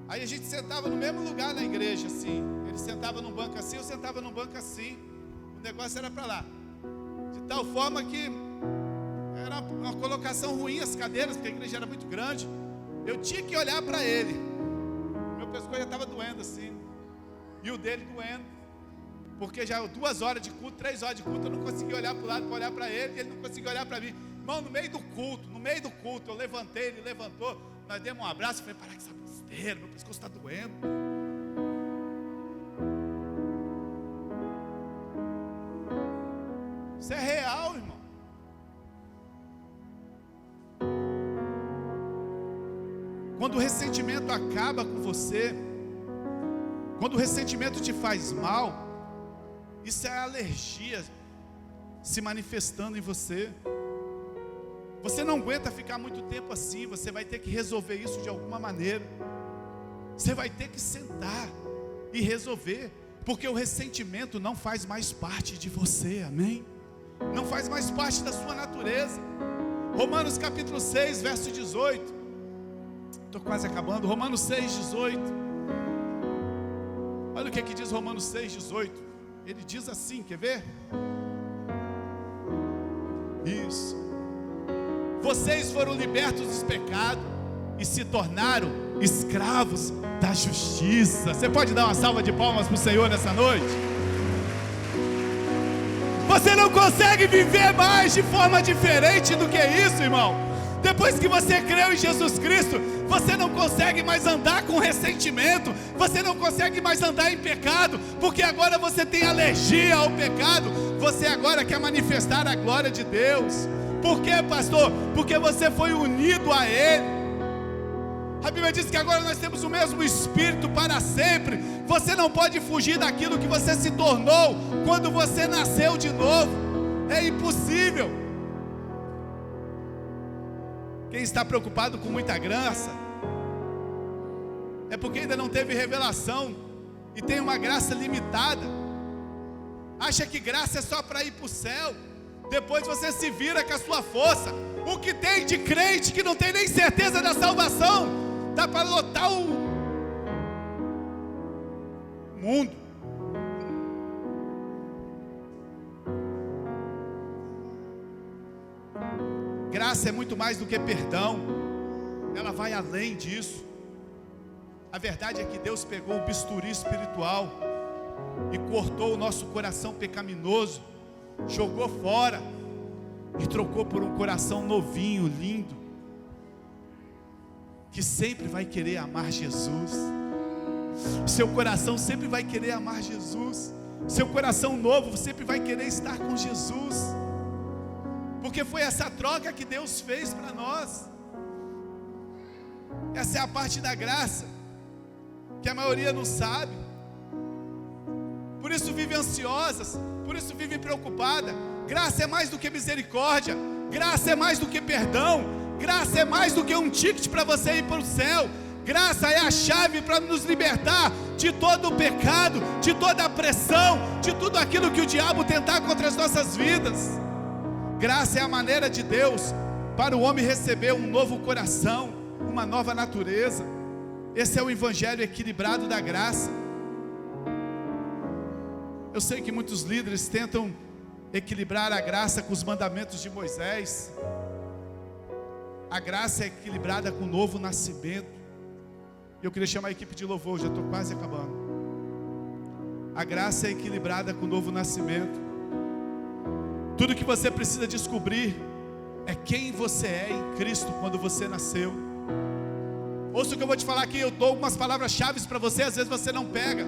Aí a gente sentava no mesmo lugar na igreja, assim. Ele sentava num banco assim, eu sentava num banco assim. O negócio era para lá. De tal forma que era uma colocação ruim as cadeiras, porque a igreja era muito grande. Eu tinha que olhar para ele. Meu pescoço já estava doendo assim. E o dele doendo. Porque já 2 horas de culto, 3 horas de culto, eu não conseguia olhar para o lado para olhar para ele, e ele não conseguia olhar para mim. Irmão, no meio do culto, eu levantei, ele levantou, nós demos um abraço, eu falei, para com essa besteira, meu pescoço está doendo. Isso é real, irmão. Quando o ressentimento acaba com você, quando o ressentimento te faz mal, isso é alergia se manifestando em você. Você não aguenta ficar muito tempo assim, você vai ter que resolver isso de alguma maneira. Você vai ter que sentar e resolver, porque o ressentimento não faz mais parte de você, amém? não faz mais parte da sua natureza. Romanos capítulo 6, verso 18. Estou quase acabando. Romanos 6, 18. Olha o que diz Romanos 6, 18. Ele diz assim, quer ver? Isso. Vocês foram libertos dos pecados e se tornaram escravos da justiça. Você pode dar uma salva de palmas para o Senhor nessa noite? Você não consegue viver mais de forma diferente do que isso, irmão. Depois que você creu em Jesus Cristo, você não consegue mais andar com ressentimento, você não consegue mais andar em pecado, porque agora você tem alergia ao pecado, você agora quer manifestar a glória de Deus. Por quê, pastor? Porque você foi unido a Ele. A Bíblia diz que agora nós temos o mesmo Espírito para sempre. Você não pode fugir daquilo que você se tornou quando você nasceu de novo. É impossível. Quem está preocupado com muita graça é porque ainda não teve revelação e tem uma graça limitada. Acha que graça é só para ir para o céu. Depois você se vira com a sua força. O que tem de crente que não tem nem certeza da salvação, dá para lotar o mundo. Graça é muito mais do que perdão. Ela vai além disso. A verdade é que Deus pegou o bisturi espiritual e cortou o nosso coração pecaminoso, jogou fora e trocou por um coração novinho, lindo, que sempre vai querer amar Jesus. Seu coração sempre vai querer amar Jesus. Seu coração novo sempre vai querer estar com Jesus, porque foi essa troca que Deus fez para nós. Essa é a parte da graça que a maioria não sabe. Por isso vive ansiosas, por isso vive preocupada. Graça é mais do que misericórdia, graça é mais do que perdão, graça é mais do que um ticket para você ir para o céu. Graça é a chave para nos libertar de todo o pecado, de toda a pressão, de tudo aquilo que o diabo tentar contra as nossas vidas. Graça é a maneira de Deus para o homem receber um novo coração, uma nova natureza. Esse é o evangelho equilibrado da graça. Eu sei que muitos líderes tentam equilibrar a graça com os mandamentos de Moisés. A graça é equilibrada com o novo nascimento. Eu queria chamar a equipe de louvor, já estou quase acabando. A graça é equilibrada com o novo nascimento. Tudo que você precisa descobrir é quem você é em Cristo quando você nasceu. Ouça o que eu vou te falar aqui, eu dou algumas palavras-chave para você, às vezes você não pega.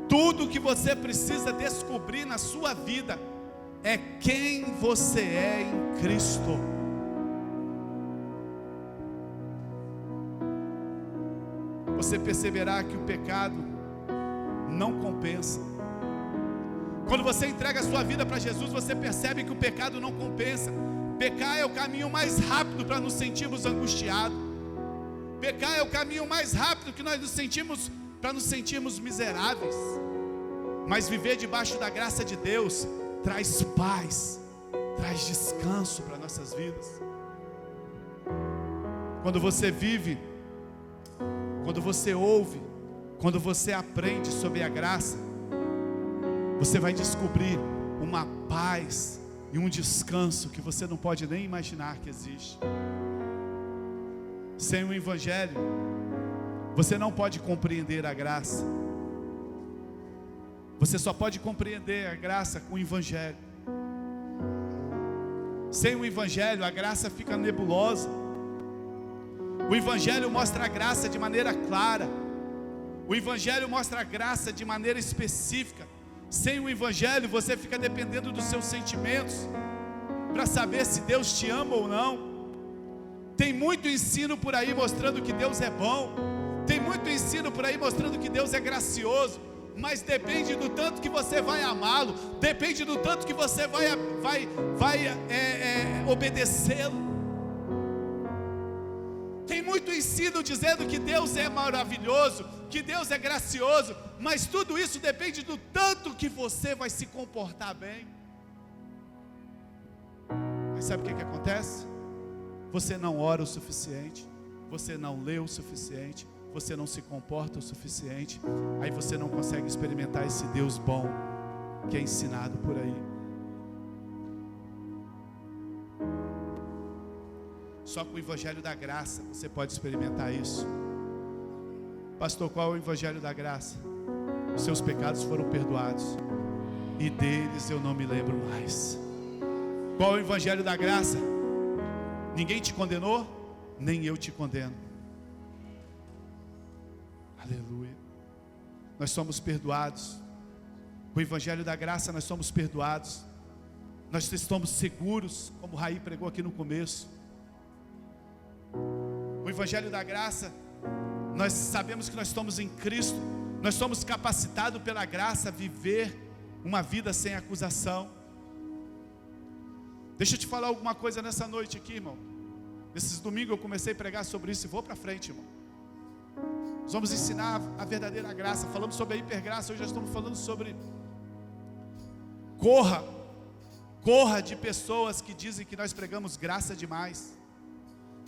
Tudo que você precisa descobrir na sua vida é quem você é em Cristo. Você perceberá que o pecado não compensa. Quando você entrega a sua vida para Jesus, você percebe que o pecado não compensa. Pecar é o caminho mais rápido para nos sentirmos angustiados. Pecar é o caminho mais rápido que nós nos sentimos, para nos sentirmos miseráveis. Mas viver debaixo da graça de Deus traz paz, traz descanso para nossas vidas. Quando você vive, quando você ouve, quando você aprende sobre a graça, você vai descobrir uma paz e um descanso que você não pode nem imaginar que existe. Sem o evangelho, você não pode compreender a graça. Você só pode compreender a graça com o evangelho. Sem o evangelho, a graça fica nebulosa. O evangelho mostra a graça de maneira clara. O evangelho mostra a graça de maneira específica. Sem o evangelho, você fica dependendo dos seus sentimentos para saber se Deus te ama ou não. Tem muito ensino por aí mostrando que Deus é bom. Tem muito ensino por aí mostrando que Deus é gracioso. Mas depende do tanto que você vai amá-lo. Depende do tanto que você vai obedecê-lo. Tem muito ensino dizendo que Deus é maravilhoso, que Deus é gracioso, mas tudo isso depende do tanto que você vai se comportar bem. sabe o que acontece? Você não ora o suficiente, você não lê o suficiente, você não se comporta o suficiente, aí você não consegue experimentar esse Deus bom que é ensinado por aí. Só com o Evangelho da Graça você pode experimentar isso. Pastor, qual é o Evangelho da Graça? Os seus pecados foram perdoados e deles eu não me lembro mais. Qual é o Evangelho da Graça? Ninguém te condenou, nem eu te condeno. Aleluia. Nós somos perdoados. Com o Evangelho da Graça nós somos perdoados. Nós estamos seguros, como o Raí pregou aqui no começo. O Evangelho da Graça, nós sabemos que nós estamos em Cristo. Nós somos capacitados pela graça a viver uma vida sem acusação. Deixa eu te falar alguma coisa nessa noite aqui, irmão. Nesses domingos eu comecei a pregar sobre isso e vou para frente, irmão. Nós vamos ensinar a verdadeira graça. Falamos sobre a hipergraça, hoje nós estamos falando sobre corra de pessoas que dizem que nós pregamos graça demais.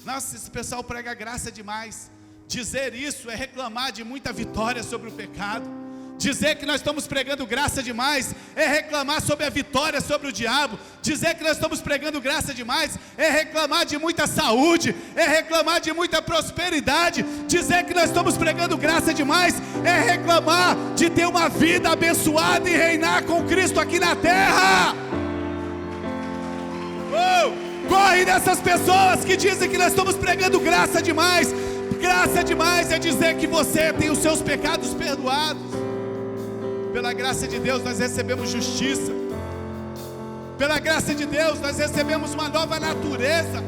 Nossa, esse pessoal prega graça demais. Dizer isso é reclamar de muita vitória sobre o pecado. Dizer que nós estamos pregando graça demais é reclamar sobre a vitória sobre o diabo. Dizer que nós estamos pregando graça demais é reclamar de muita saúde, é reclamar de muita prosperidade. Dizer que nós estamos pregando graça demais é reclamar de ter uma vida abençoada e reinar com Cristo aqui na terra. Corre dessas pessoas que dizem que nós estamos pregando graça demais. Graça demais é dizer que você tem os seus pecados perdoados. Pela graça de Deus nós recebemos justiça. Pela graça de Deus nós recebemos uma nova natureza.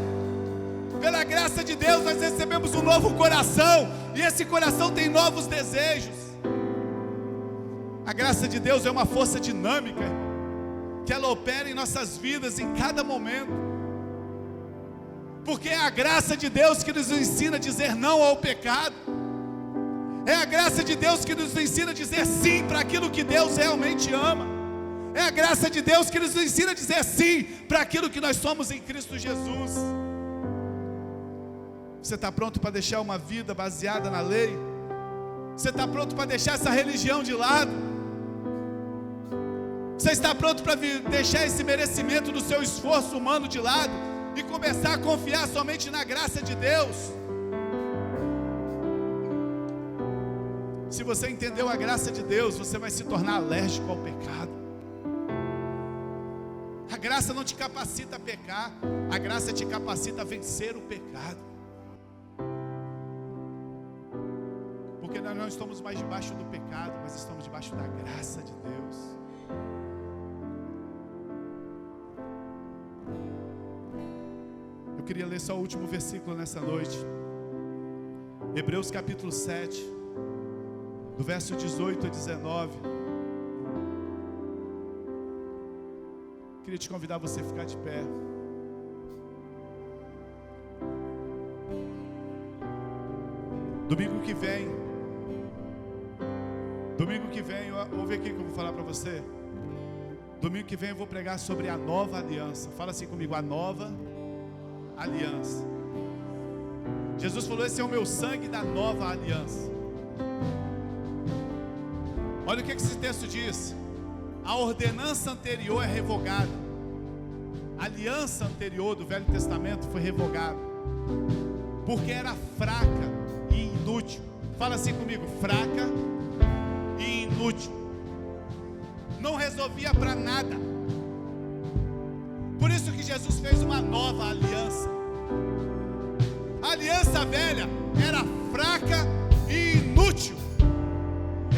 Pela graça de Deus nós recebemos um novo coração. E esse coração tem novos desejos. A graça de Deus é uma força dinâmica, que ela opera em nossas vidas em cada momento. Porque é a graça de Deus que nos ensina a dizer não ao pecado. É a graça de Deus que nos ensina a dizer sim para aquilo que Deus realmente ama. É a graça de Deus que nos ensina a dizer sim para aquilo que nós somos em Cristo Jesus. Você está pronto para deixar uma vida baseada na lei? Você está pronto para deixar essa religião de lado? Você está pronto para deixar esse merecimento do seu esforço humano de lado e começar a confiar somente na graça de Deus? Se você entendeu a graça de Deus, você vai se tornar alérgico ao pecado. A graça não te capacita a pecar, a graça te capacita a vencer o pecado. Porque nós não estamos mais debaixo do pecado, mas estamos debaixo da graça de Deus. Eu queria ler só o último versículo nessa noite. Hebreus capítulo 7, do verso 18 a 19. Queria te convidar a você ficar de pé. Domingo que vem, ouve aqui que eu vou falar para você. Domingo que vem eu vou pregar sobre a nova aliança. Fala assim comigo, a nova aliança. Jesus falou: esse é o meu sangue da nova aliança. Olha o que esse texto diz: a ordenança anterior é revogada. A aliança anterior do Velho Testamento foi revogada, porque era fraca e inútil. Fala assim comigo, fraca e inútil. Não resolvia para nada. Por isso que Jesus fez uma nova aliança. A aliança velha era fraca e inútil.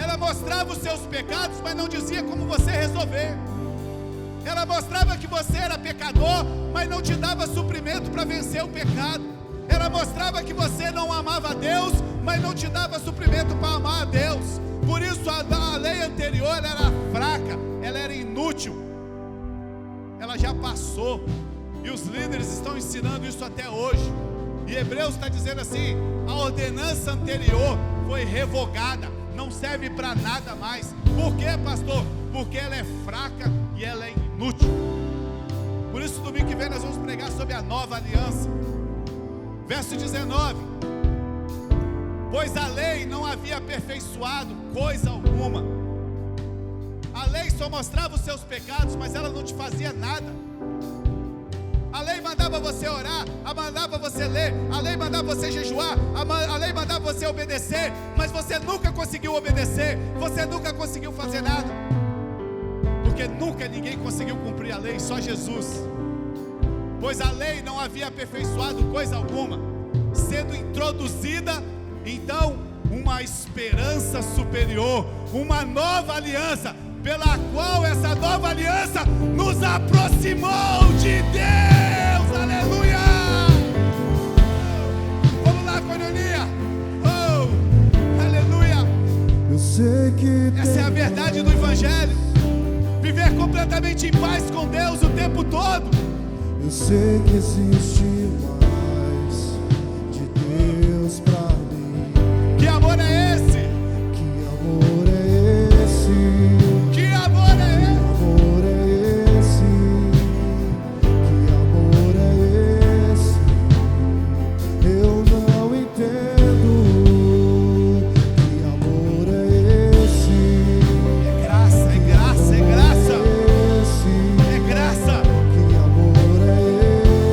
Ela mostrava os seus pecados, mas não dizia como você resolver. Ela mostrava que você era pecador, mas não te dava suprimento para vencer o pecado. Ela mostrava que você não amava a Deus, mas não te dava suprimento para amar a Deus. Por isso a lei anterior era fraca, ela era inútil. Ela já passou, e os líderes estão ensinando isso até hoje. E Hebreus está dizendo assim: a ordenança anterior foi revogada, não serve para nada mais. Por quê, pastor? Porque ela é fraca e ela é inútil. Por isso, domingo que vem nós vamos pregar sobre a nova aliança. Verso 19: pois a lei não havia aperfeiçoado coisa alguma. A lei só mostrava os seus pecados, mas ela não te fazia nada. A lei mandava você orar, a mandava você ler, a lei mandava você jejuar, a lei mandava você obedecer, mas você nunca conseguiu obedecer, você nunca conseguiu fazer nada, porque nunca ninguém conseguiu cumprir a lei, só Jesus. Pois a lei não havia aperfeiçoado coisa alguma, sendo introduzida então uma esperança superior, uma nova aliança, pela qual essa nova aliança nos aproximou de Deus. Aleluia! Vamos lá, Coinonia. Oh, aleluia! Eu sei que essa é a verdade do Evangelho. Viver completamente em paz com Deus o tempo todo. Eu sei que existe mais de Deus pra mim. Que amor é esse? Que amor é esse? Que amor é esse? Que amor é esse? Que amor é esse? Eu não entendo. Que amor é esse? É graça, é graça, é graça. É graça. Que amor é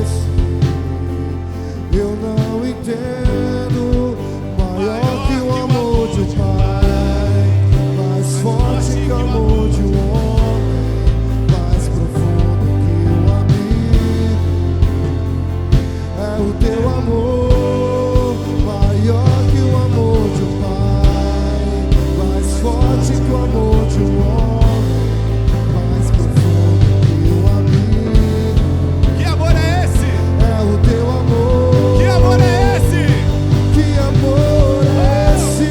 esse? Eu não entendo. Maior que o amor de um pai, mais forte que o amor de um homem, mais profundo que um amigo. É o teu amor, maior que o amor de um pai, mais forte que o amor de um homem, mais profundo que um amigo. Que amor é esse? É o teu amor. Que amor é esse? Que amor é esse?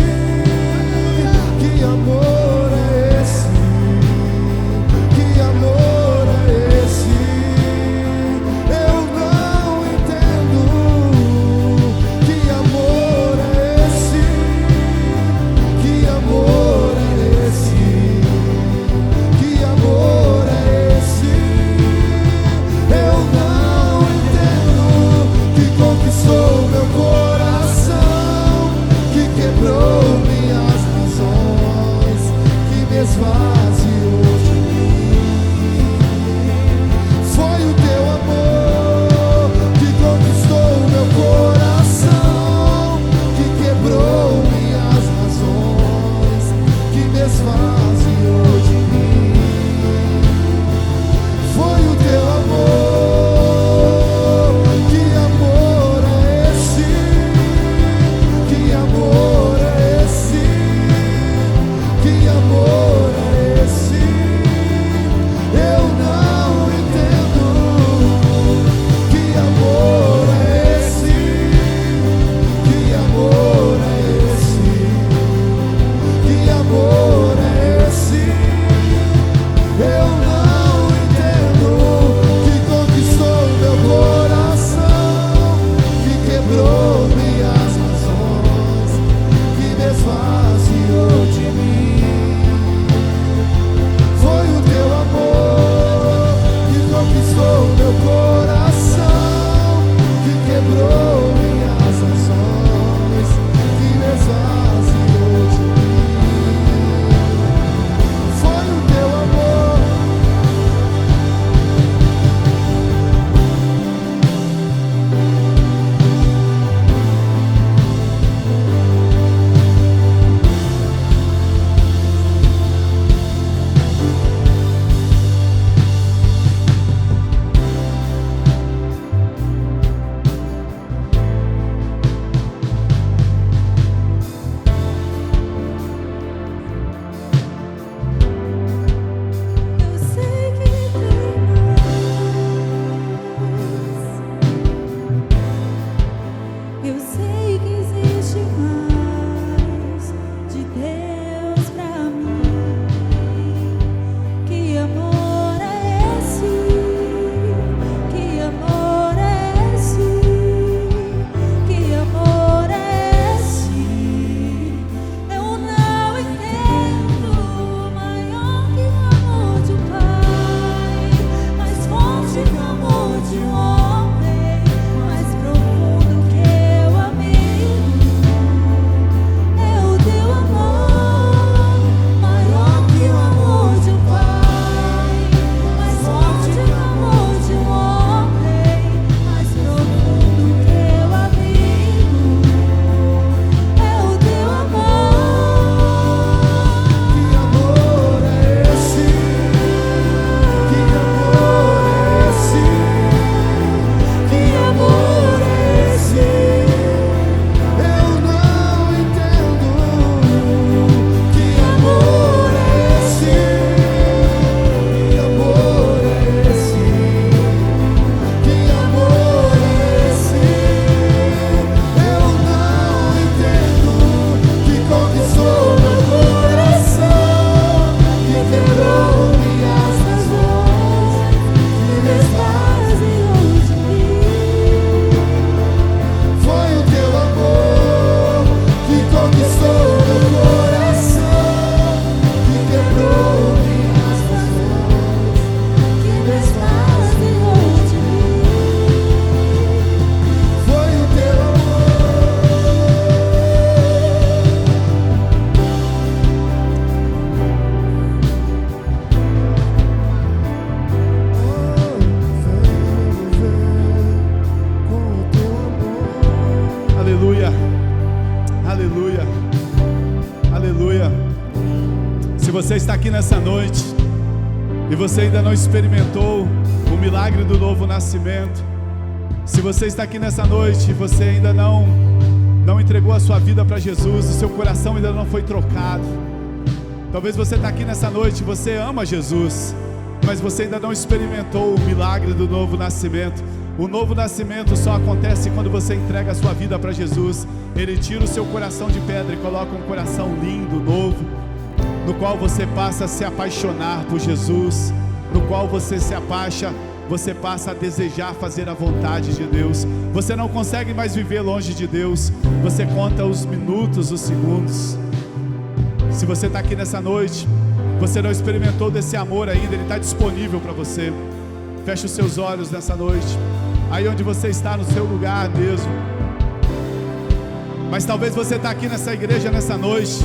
Que amor é esse? Que amor é esse? Eu não entendo. Que amor é esse? Que amor é esse? Que amor é esse? Eu não entendo. Que conquistou meu coração, que quebrou minhas razões, que me esvaziou de mim. Foi o teu amor que conquistou meu coração, que quebrou minhas razões, que me esvaziou de mim. Foi o teu amor. Que amor é esse? Que amor é esse? Que amor é esse? Aleluia, aleluia, aleluia. Se você está aqui nessa noite e você ainda não experimentou o milagre do novo nascimento, se você está aqui nessa noite e você ainda não entregou a sua vida para Jesus, o seu coração ainda não foi trocado, talvez você está aqui nessa noite e você ama Jesus, mas você ainda não experimentou o milagre do novo nascimento. O novo nascimento só acontece quando você entrega a sua vida para Jesus. Ele tira o seu coração de pedra e coloca um coração lindo, novo, no qual você passa a se apaixonar por Jesus, no qual você passa a desejar fazer a vontade de Deus. Você não consegue mais viver longe de Deus, você conta os minutos, os segundos. Se você está aqui nessa noite, você não experimentou desse amor ainda, ele está disponível para você. Feche os seus olhos nessa noite, aí onde você está, no seu lugar mesmo. Mas talvez você está aqui nessa igreja nessa noite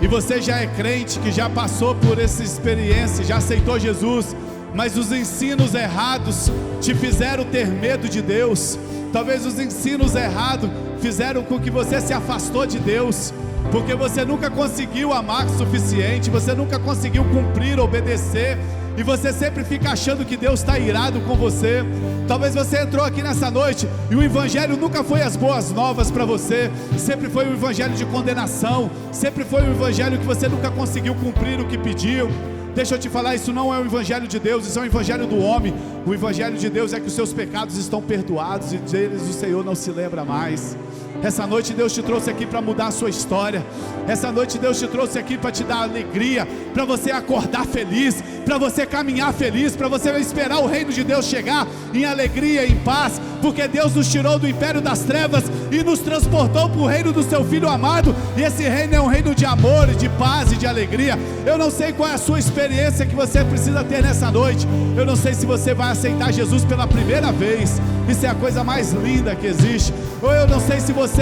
e você já é crente, que já passou por essa experiência, já aceitou Jesus, mas os ensinos errados te fizeram ter medo de Deus. Talvez os ensinos errados fizeram com que você se afastou de Deus, porque você nunca conseguiu amar o suficiente, você nunca conseguiu cumprir, obedecer, e você sempre fica achando que Deus está irado com você. Talvez você entrou aqui nessa noite e o evangelho nunca foi as boas novas para você, sempre foi um evangelho de condenação, sempre foi um evangelho que você nunca conseguiu cumprir o que pediu. Deixa eu te falar, isso não é o evangelho de Deus, isso é o evangelho do homem. O evangelho de Deus é que os seus pecados estão perdoados e deles o Senhor não se lembra mais. Essa noite Deus te trouxe aqui para mudar a sua história. Essa noite Deus te trouxe aqui para te dar alegria, para você acordar feliz, para você caminhar feliz, para você esperar o reino de Deus chegar em alegria, em paz, porque Deus nos tirou do império das trevas e nos transportou para o reino do seu Filho amado, e esse reino é um reino de amor, de paz e de alegria. Eu não sei qual é a sua experiência que você precisa ter nessa noite. Eu não sei se você vai aceitar Jesus pela primeira vez, isso é a coisa mais linda que existe. Ou eu não sei se você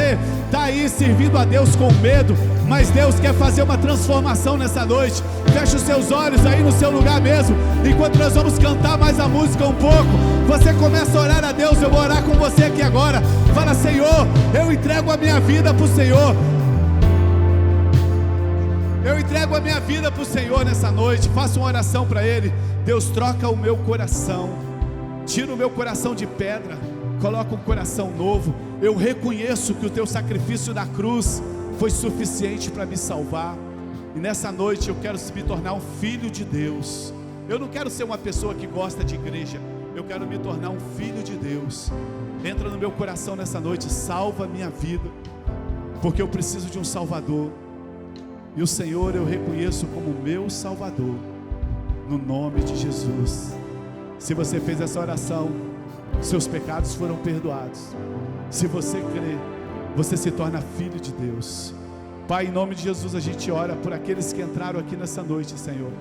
está aí servindo a Deus com medo, mas Deus quer fazer uma transformação nessa noite. Feche os seus olhos aí no seu lugar mesmo, enquanto nós vamos cantar mais a música um pouco. Você começa a orar a Deus, eu vou orar com você aqui agora. Fala: Senhor, eu entrego a minha vida para o Senhor. Eu entrego a minha vida para o Senhor nessa noite. Faça uma oração para Ele. Deus, troca o meu coração, tira o meu coração de pedra, coloca um coração novo. Eu reconheço que o teu sacrifício na cruz foi suficiente para me salvar, e nessa noite eu quero me tornar um filho de Deus. Eu não quero ser uma pessoa que gosta de igreja, eu quero me tornar um filho de Deus. Entra no meu coração nessa noite, salva a minha vida, porque eu preciso de um Salvador, e o Senhor eu reconheço como meu Salvador, no nome de Jesus. Se você fez essa oração, seus pecados foram perdoados. Se você crê, você se torna filho de Deus. Pai, em nome de Jesus, a gente ora por aqueles que entraram aqui nessa noite, Senhor,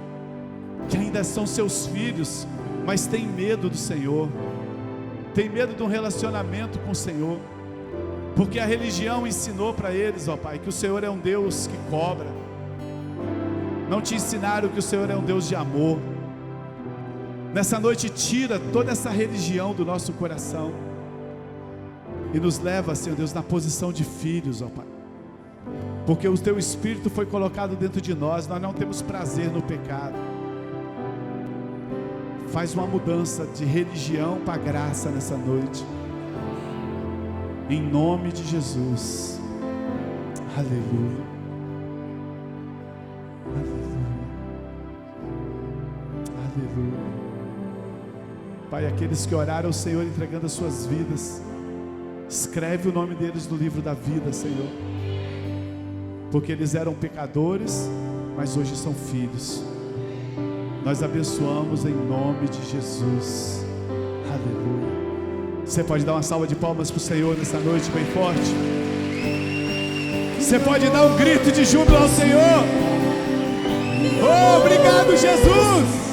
que ainda são seus filhos, mas têm medo do Senhor, têm medo de um relacionamento com o Senhor, porque a religião ensinou para eles, ó Pai, que o Senhor é um Deus que cobra. Não te ensinaram que o Senhor é um Deus de amor. Nessa noite, tira toda essa religião do nosso coração e nos leva, Senhor Deus, na posição de filhos, ó Pai, porque o teu Espírito foi colocado dentro de nós. Nós não temos prazer no pecado. Faz uma mudança de religião para graça nessa noite, em nome de Jesus. Aleluia, aleluia, aleluia. Pai, aqueles que oraram ao Senhor entregando as suas vidas, escreve o nome deles no livro da vida, Senhor, porque eles eram pecadores, mas hoje são filhos. Nós abençoamos em nome de Jesus. Aleluia. Você pode dar uma salva de palmas para o Senhor nessa noite bem forte? Você pode dar um grito de júbilo ao Senhor? Oh, obrigado, Jesus!